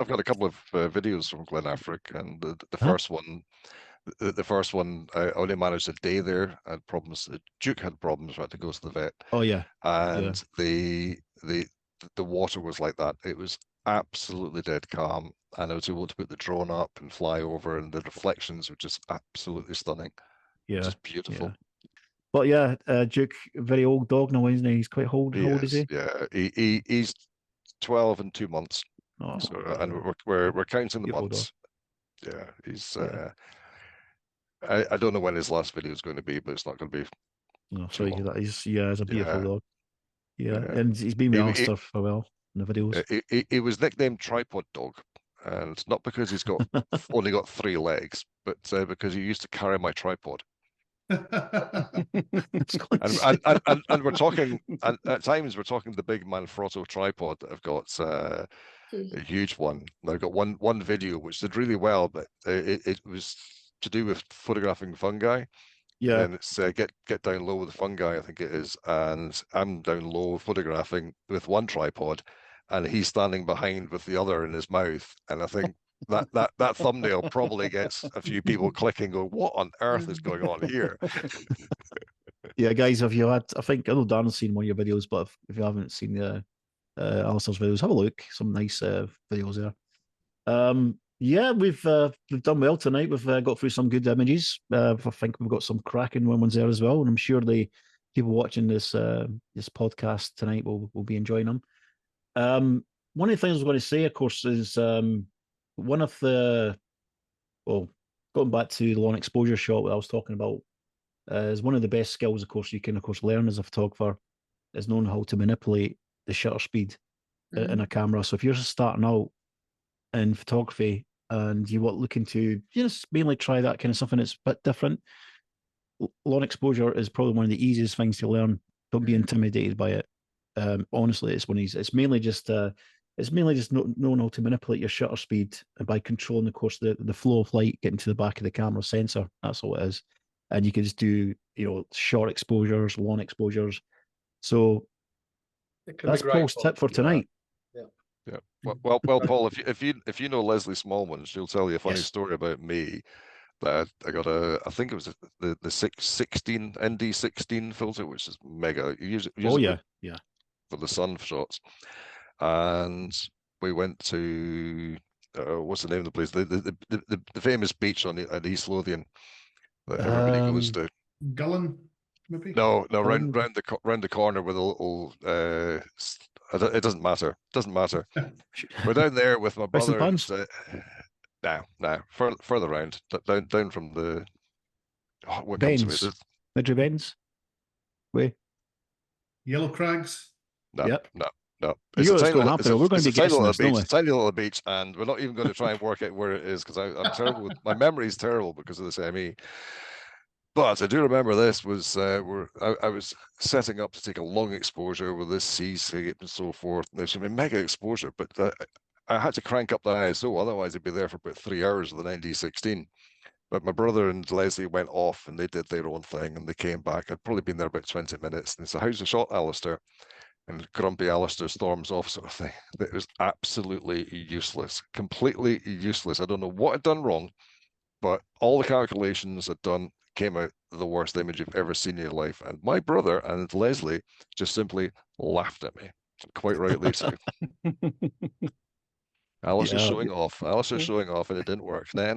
got a couple of videos from Glenafric, and the first one. The first one, I only managed a day there. I had problems. Duke had problems. I had to go to the vet. Oh yeah, and the water was like that. It was absolutely dead calm, and I was able to put the drone up and fly over, and the reflections were just absolutely stunning. Yeah, just beautiful. Yeah. But yeah, Duke, very old dog now, isn't he? He's quite old. How old is he? Yeah, he's 12 and 2 months. Oh, so, and we're counting the months. Dog. Yeah, he's. I don't know when his last video is going to be, but it's not going to be. No, sorry, he's a beautiful dog. Yeah, and he's been with Alastair for a while in the videos. He was nicknamed Tripod Dog, and it's not because he's got only got 3 legs, but because he used to carry my tripod. and we're talking, and at times we're talking the big Manfrotto tripod that I've got, a huge one. And I've got one video which did really well, but it was to do with photographing fungi. Yeah, and it's get down low with the fungi, I think it is, and I'm down low photographing with one tripod, and he's standing behind with the other in his mouth, and I think that thumbnail probably gets a few people clicking, go, what on earth is going on here? Yeah, guys, if you had, I know Darren's seen one of your videos, but if you haven't seen the Alistair's videos, have a look. Some nice videos there. Yeah, we've done well tonight. We've got through some good images. I think we've got some cracking ones there as well, and I'm sure the people watching this podcast tonight will be enjoying them. One of the things I was going to say, of course, is one of the going back to the long exposure shot that I was talking about, is one of the best skills, of course, you can learn as a photographer, is knowing how to manipulate the shutter speed in a camera. So if you're just starting out in photography and you want looking to just mainly try that kind of something that's a bit different, long exposure is probably one of the easiest things to learn. Don't be intimidated by it. Honestly, it's mainly just knowing how to manipulate your shutter speed by controlling, of course, the flow of light getting to the back of the camera sensor. That's all it is. And you can just do short exposures, long exposures. So that's Paul's tip for tonight. Yeah. Well, Paul, if you know Leslie Smallman, she'll tell you a funny story about me. That I got I think it was the 16 ND16 filter, which is mega. You use it for the sun shots. And we went to what's the name of the place? The famous beach at East Lothian that everybody goes to. Gullen. maybe? No, round the corner with a little. It doesn't matter. Doesn't matter. We're down there with my Rice and brother. puns? Now, further round, down from the. What comes Ben's. with it? Midge Ben's. Way. Yellow Crags. No, Yep. no. You It's know a what's tiny going to little, happen. We're going to be it's a tiny guessing little this, don't beach. we? It's a tiny little beach, and we're not even going to try and work out where it is because I'm terrible with my memory is terrible because of this ME. But I do remember this was I was setting up to take a long exposure with this seascape and so forth. There's been mega exposure, but I had to crank up the ISO, otherwise I'd be there for about 3 hours with an ND16. But my brother and Leslie went off and they did their own thing and they came back. I'd probably been there about 20 minutes. And they said, "How's the shot, Alastair?" And grumpy Alastair storms off, sort of thing. It was absolutely useless, completely useless. I don't know what I'd done wrong, but all the calculations I'd done came out the worst image you've ever seen in your life. And my brother and Leslie just simply laughed at me, quite rightly so. Alistair's showing off. Alistair's showing off, and it didn't work. Nah.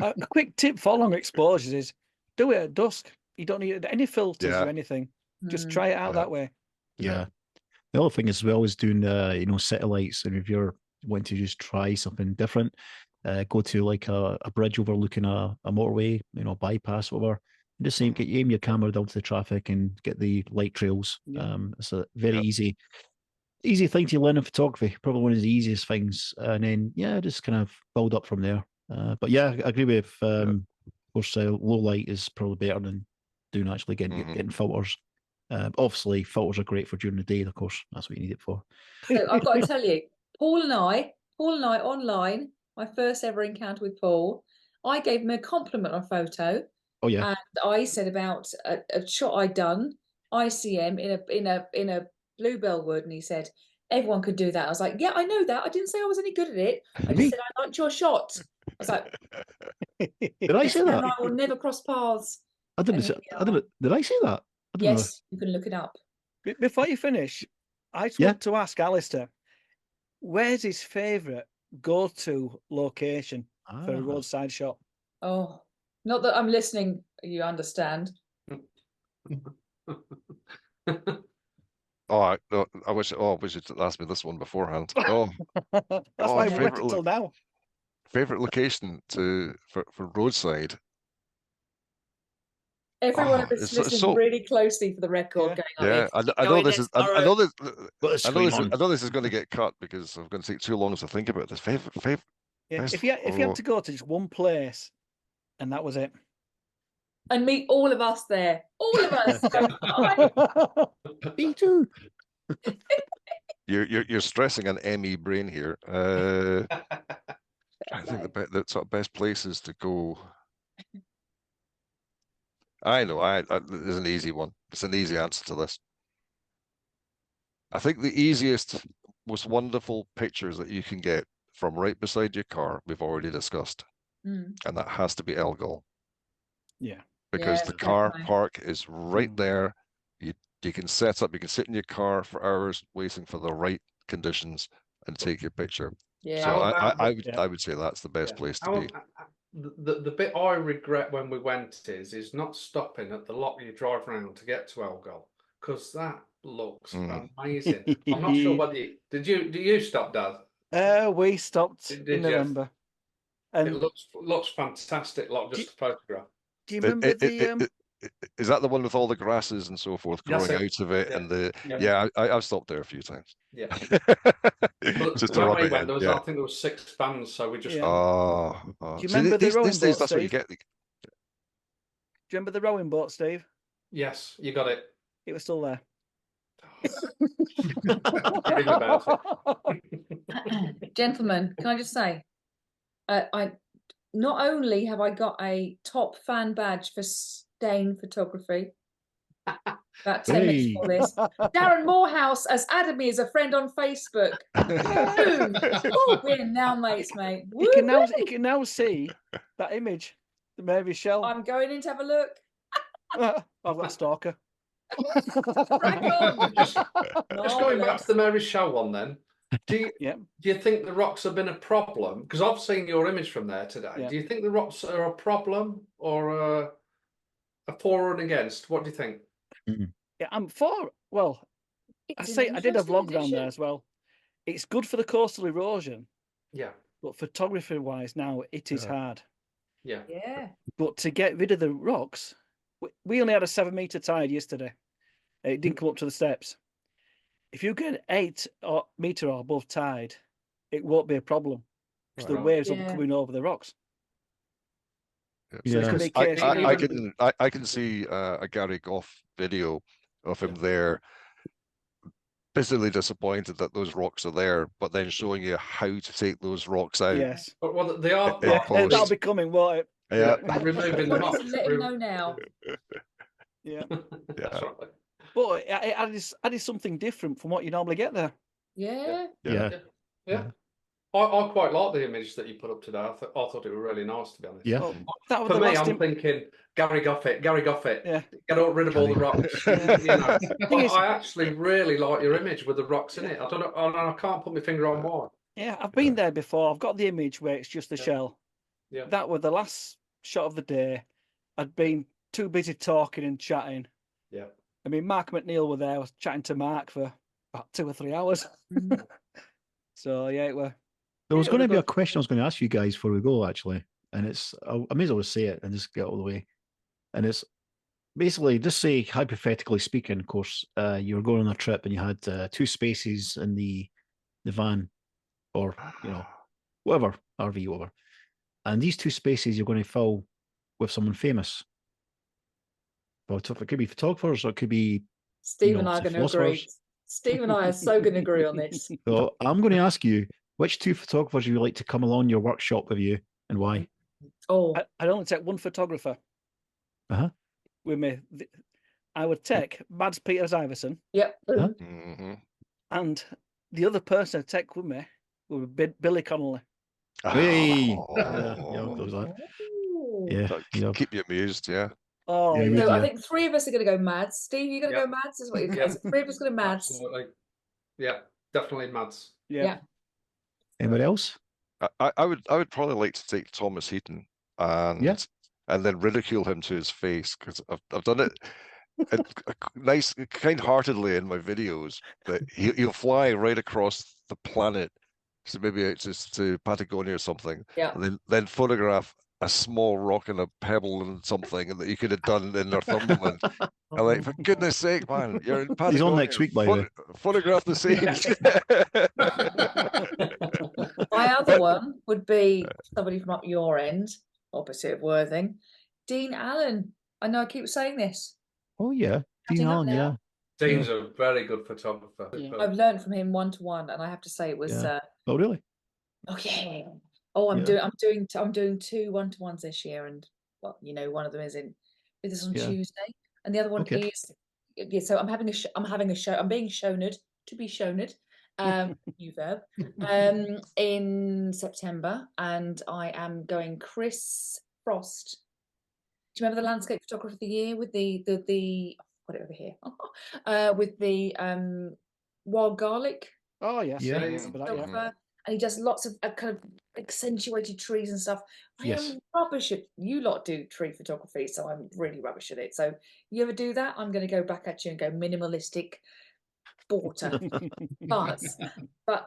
A quick tip for long exposures is do it at dusk. You don't need any filters or anything. Just try it out that way. Yeah. The other thing as well is doing, satellites. And if you're wanting to just try something different, go to like a bridge overlooking a motorway, bypass, whatever. And just aim your camera down to the traffic and get the light trails. It's a very easy thing to learn in photography. Probably one of the easiest things. And then, just kind of build up from there. But yeah, I agree with, of course, low light is probably better than doing actually getting filters. Obviously, filters are great for during the day, of course. That's what you need it for. So I've got to tell you, Paul and I online, my first ever encounter with Paul, I gave him a compliment on a photo. Oh yeah. And I said about a shot I'd done, ICM in a bluebell wood, and he said everyone could do that. I was like, yeah, I know that. I didn't say I was any good at it. I just said I liked your shot. I was like, did I say that? And I will never cross paths. I didn't. Did I say that? I don't know. You can look it up. Before you finish, I just want to ask Alastair, where's his favourite go-to location for a roadside shot? Oh, not that I'm listening, you understand. I wish you'd asked me this one beforehand. Oh, that's why we waited till now. Favorite location for roadside. Everyone is listening really closely for the record. I know this is going to get cut because I'm going to take too long to think about this. Favorite. Yeah, if you had to go to just one place, and that was it, and meet all of us there, all of us. Me too. You're stressing an ME brain here. I think the sort of best places to go. I know. There's an easy one. It's an easy answer to this. I think the easiest, most wonderful pictures that you can get from right beside your car, we've already discussed, and that has to be Elgol. Yeah. Because the car park is right there. You can set up. You can sit in your car for hours waiting for the right conditions and take your picture. Yeah. So I would say that's the best place to be. The bit I regret when we went is not stopping at the lot you drive around to get to Elgol, because that looks amazing. I'm not sure whether do you stop, Dad? We stopped in November, and it looks fantastic. Just a photograph. Do you remember is that the one with all the grasses and so forth growing out of it? Yeah. And I've stopped there a few times. Yeah. Just to rub it in. I think there was 6 fans, so we just. Do you remember the rowing boat, that's what you Steve? get. Do you remember the rowing boat, Steve? Yes, you got it. It was still there. Gentlemen, can I just say, I not only have I got a top fan badge for stain photography, about 10 minutes before this, Darren Morehouse has added me as a friend on Facebook. Ooh, we're now mates, mate. You can now see that image, the Mary Shell. I'm going in to have a look. I've got a stalker. Just going back to the Mary Shell one then. Do you think the rocks have been a problem? Because I've seen your image from there today. Yeah. Do you think the rocks are a problem or a for and against. What do you think? Yeah, I'm for. Well, I did have vlogs down there as well. It's good for the coastal erosion, Yeah. but photography-wise now it is hard. Yeah. Yeah. But to get rid of the rocks, we only had a 7-meter tide yesterday. It didn't come up to the steps. If you get 8 meter or above tide, it won't be a problem because the waves will be coming over the rocks. Yeah, So because I can see a Gary Goff video of him there, visibly disappointed that those rocks are there, but then showing you how to take those rocks out. Yes. Well, they are. That'll be coming, won't it? Yeah. Removing the rocks. Let him know now. Yeah. That's right. But it is something different from what you normally get there. Yeah. Yeah. I quite like the image that you put up today. I thought it was really nice, to be honest. Yeah. Well, that was For the me, last I'm thinking Gary Goffett. Yeah. Get rid of all the rocks. You know, Thing is- I actually really like your image with the rocks in it. I don't know. I can't put my finger on why. Yeah, I've been there before. I've got the image where it's just the shell. Yeah. That was the last shot of the day. I'd been too busy talking and chatting. Yeah. I mean, Mark McNeil were there. I was chatting to Mark for about 2 or 3 hours. So, yeah, it were. There was going to be a question I was going to ask you guys before we go, actually. And it's, I may as well say it and just get all the way. And it's basically, just say, hypothetically speaking, of course, you were going on a trip and you had 2 spaces in the van or, whatever, RV, whatever. And these 2 spaces you're going to fill with someone famous. Well, it could be photographers or it could be Steve and I are going to agree. Steve and I are so going to agree on this. So I'm going to ask you, which 2 photographers would you like to come along your workshop with you and why? Oh, I'd only take 1 photographer with me. I would take Mads Peters Iverson. Yep. And the other person I'd take with me would be Billy Connolly. Hey! Keep you amused, yeah. Oh, so I think 3 of us are going to go Mads. Steve, you're going to go Mads? Is what you're Yeah. 3 of us going to Mads. Absolutely. Yeah, definitely Mads. Yeah. Anybody else? I would probably like to take Thomas Heaton and then ridicule him to his face, because I've done it nice, kind-heartedly in my videos, but he'll fly right across the planet, so maybe out to Patagonia or something, and then photograph a small rock and a pebble and something, and that you could have done in Northumberland. I'm like, for goodness sake, man, you're in Patagonia. He's on next week, by the way. Photograph the scenes. My other one would be somebody from up your end, opposite of Worthing, Dean Allen. I know I keep saying this. Oh, yeah. Dean Allen, yeah. Dean's a very good photographer. I've learned from him 1-to-1, and I have to say it was. Oh, really? Oh, yeah. Oh, I'm doing 2 1-to-1s this year, and one of them is with us on Tuesday, and the other one is So I'm having a show. I'm being showned to be showned. New verb. In September, and I am going Chris Frost. Do you remember the landscape photographer of the year with the I've got it over here with the wild garlic? Oh yes, yeah. And he does lots of kind of accentuated trees and stuff. I am rubbish at, you lot do tree photography, so I'm really rubbish at it. So you ever do that? I'm going to go back at you and go minimalistic border. but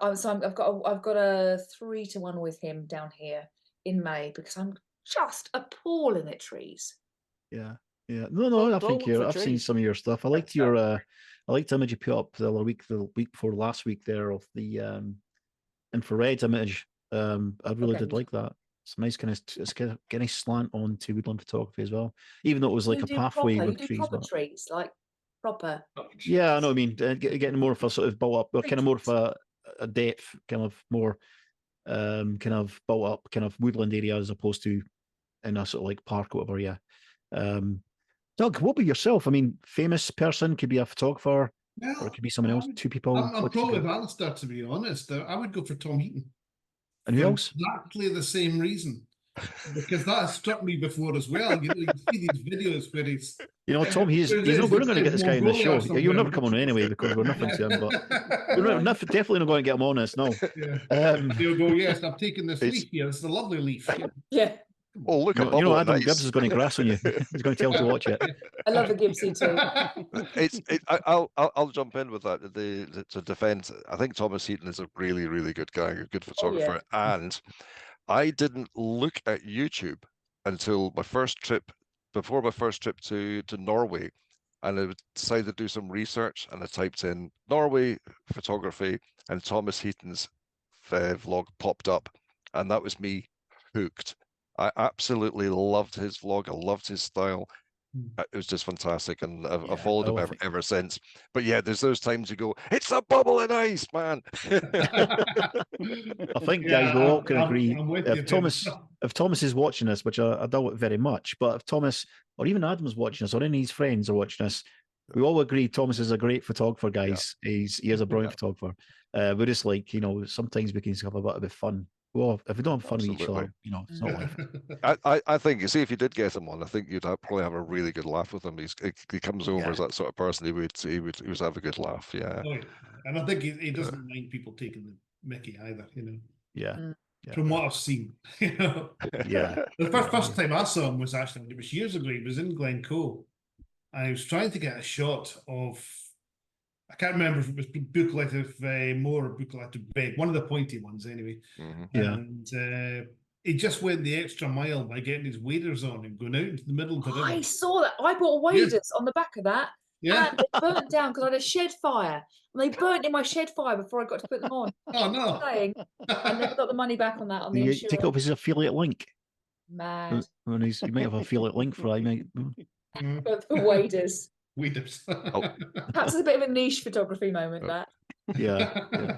I've got a 3-to-1 with him down here in May because I'm just appalling at trees. Yeah. No, I think I've seen some of your stuff. I liked your I liked the image you put up the week before last week there of the infrared image. I really did like that. It's nice it's kind of getting slant on to woodland photography as well, even though it was like a pathway with trees. Proper trees, like proper. Yeah, I know what I mean. Getting more of a sort of built up, or kind of more of a depth, kind of more kind of built up, kind of woodland area as opposed to in a sort of like park or whatever. Yeah. Doug, what about yourself? I mean, famous person, could be a photographer, or it could be someone else. 2 people. I'm probably with Alastair, to be honest. I would go for Tom Heaton. And who else? Exactly the same reason. Because that has struck me before as well. You see these videos where he's... Tom, we're not going to get this guy in the show. You'll never come on anyway because we're nothing to him, but we're definitely not going to get him on this, no. He'll go, yes, I've taken this leaf here. It's a lovely leaf. Yeah. Oh, look, a You bubble know, and Adam ice. Gibbs is going to grass on you. He's going to tell you to watch it. I love a Gibbsy too. I'll jump in with that. To defend, I think Thomas Heaton is a really, really good guy, a good photographer. And I didn't look at YouTube until before my first trip to Norway. And I decided to do some research, and I typed in Norway photography, and Thomas Heaton's vlog popped up, and that was me hooked. I absolutely loved his vlog. I loved his style. It was just fantastic, and I've followed him ever since. But yeah, there's those times you go, it's a bubble and ice, man. I think, guys, we all can agree. I'm with you, If Thomas is watching us, which I doubt it very much, but if Thomas or even Adam's watching us, or any of his friends are watching us, we all agree Thomas is a great photographer, guys. He is a brilliant photographer. We're just like, sometimes we can have a bit of fun. Well, if we don't have fun with each other, it's not life. I think, you see, if you did get him on, I think you'd probably have a really good laugh with him. He comes over as that sort of person. He would have a good laugh. Yeah. Oh, yeah. And I think he doesn't mind people taking the mickey either. Yeah. From what I've seen, Yeah. The first time I saw him was it was years ago. He was in Glencoe. I was trying to get a shot of, I can't remember if it was Buccleuch Moor or Buccleuch Beg, one of the pointy ones anyway. Yeah. And he just went the extra mile by getting his waders on and going out into the middle of the river. I saw that. I bought waders on the back of that. Yeah. And they burnt down because I had a shed fire. And they burnt in my shed fire before I got to put them on. Oh, no. I never got the money back on that on the You insurance. take up his affiliate link. Mad. When he might have an affiliate link for it. But the waders. Waders. Perhaps it's a bit of a niche photography moment, that. Yeah.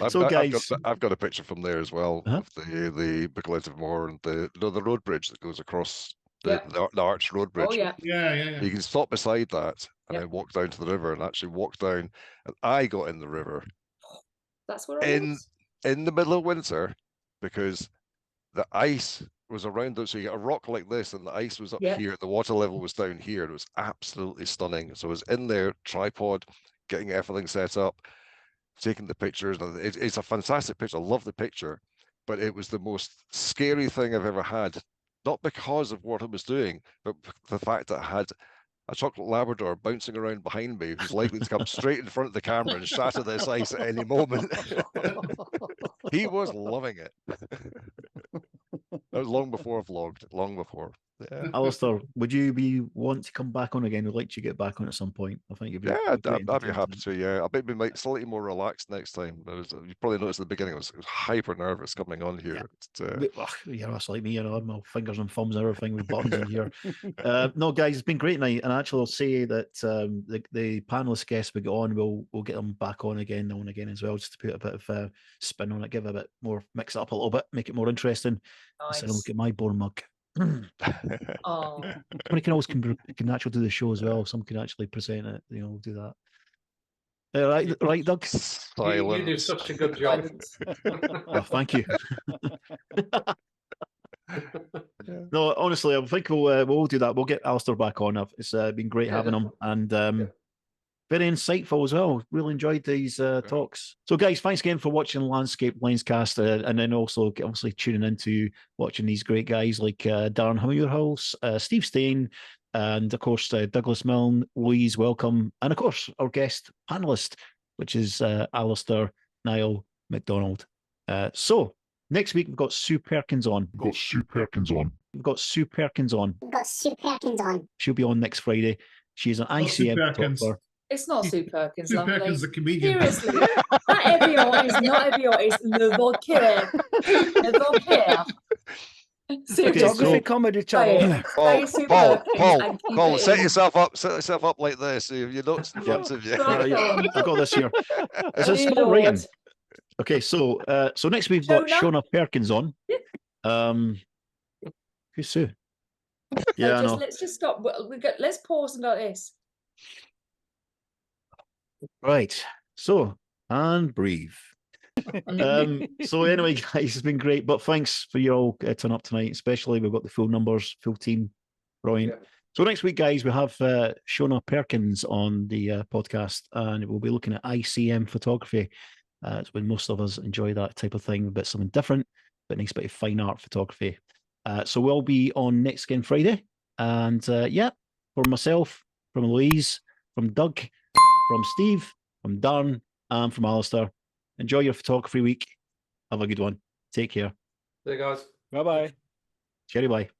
So, guys, I've got a picture from there as well of the Buccleuch Moor and the road bridge that goes across the Arch Road Bridge. Oh, yeah. Yeah. You can stop beside that, and I walk down to the river, and actually walk down, and I got in the river. That's where I was. In the middle of winter, because the ice was around it. So you get a rock like this, and the ice was up here, the water level was down here. It was absolutely stunning. So I was in there, tripod, getting everything set up, taking the pictures. It's a fantastic picture. I love the picture, but it was the most scary thing I've ever had. Not because of what I was doing, but the fact that I had a chocolate Labrador bouncing around behind me who's likely to come straight in front of the camera and shatter this ice at any moment. He was loving it. That was long before I vlogged, long before. Yeah. Alastair, would you want to come back on again? We'd like you to get back on at some point. I think you'd be. Yeah, I'd be happy to. Yeah, I bet we might slightly more relaxed next time. You probably noticed at the beginning I was hyper nervous coming on here. It's like me, my fingers and thumbs and everything with buttons in here. No, guys, it's been a great night, and actually, I'll say that the panelist guests we get on, we'll get them back on again now and again as well, just to put a bit of spin on it, give it a bit more, mix it up a little bit, make it more interesting. Nice. So look at my born mug. Oh. Somebody can actually do the show as well. Some can actually present it. Do that. Right, Doug. You do such a good job. Oh, thank you. No, honestly, I think we'll do that. We'll get Alastair back on. It's been great having him, and very insightful as well. Really enjoyed these talks. So, guys, thanks again for watching Landscape Lenscast, and then also obviously tuning into watching these great guys like Darren Hammerhouse, Steve Stain, and of course Douglas Milne, Louise, welcome, and of course our guest panelist, which is Alastair Niall MacDonald. So next week we've got Sue Perkins on. We've got Sue Perkins on. She'll be on next Friday. She's an ICM photographer. It's not Sue Perkins, Sue lovely. Perkins, the comedian. Seriously, that Evian is not Evian, it's Le Vaquer. Le Vaquer. Photography comedy channel. Paul, set yourself up like this. So you're not in front of you. I've got this here. It's a small rating. Okay, so next we've got Shona Perkins on. Who's Sue? Yeah, let's just stop. Let's pause and go like this. Right. So, and breathe. So anyway, guys, it's been great. But thanks for you all turning up tonight. Especially we've got the full numbers, full team. Brilliant. Yeah. So next week, guys, we have Shona Perkins on the podcast, and we'll be looking at ICM photography. It's when most of us enjoy that type of thing, but something different. but nice bit of fine art photography. So we'll be on next again Friday. And yeah, from myself, from Louise, from Doug, from Steve, from Darren, and from Alastair. Enjoy your photography week. Have a good one. Take care. There you guys. Bye bye. Cherry bye.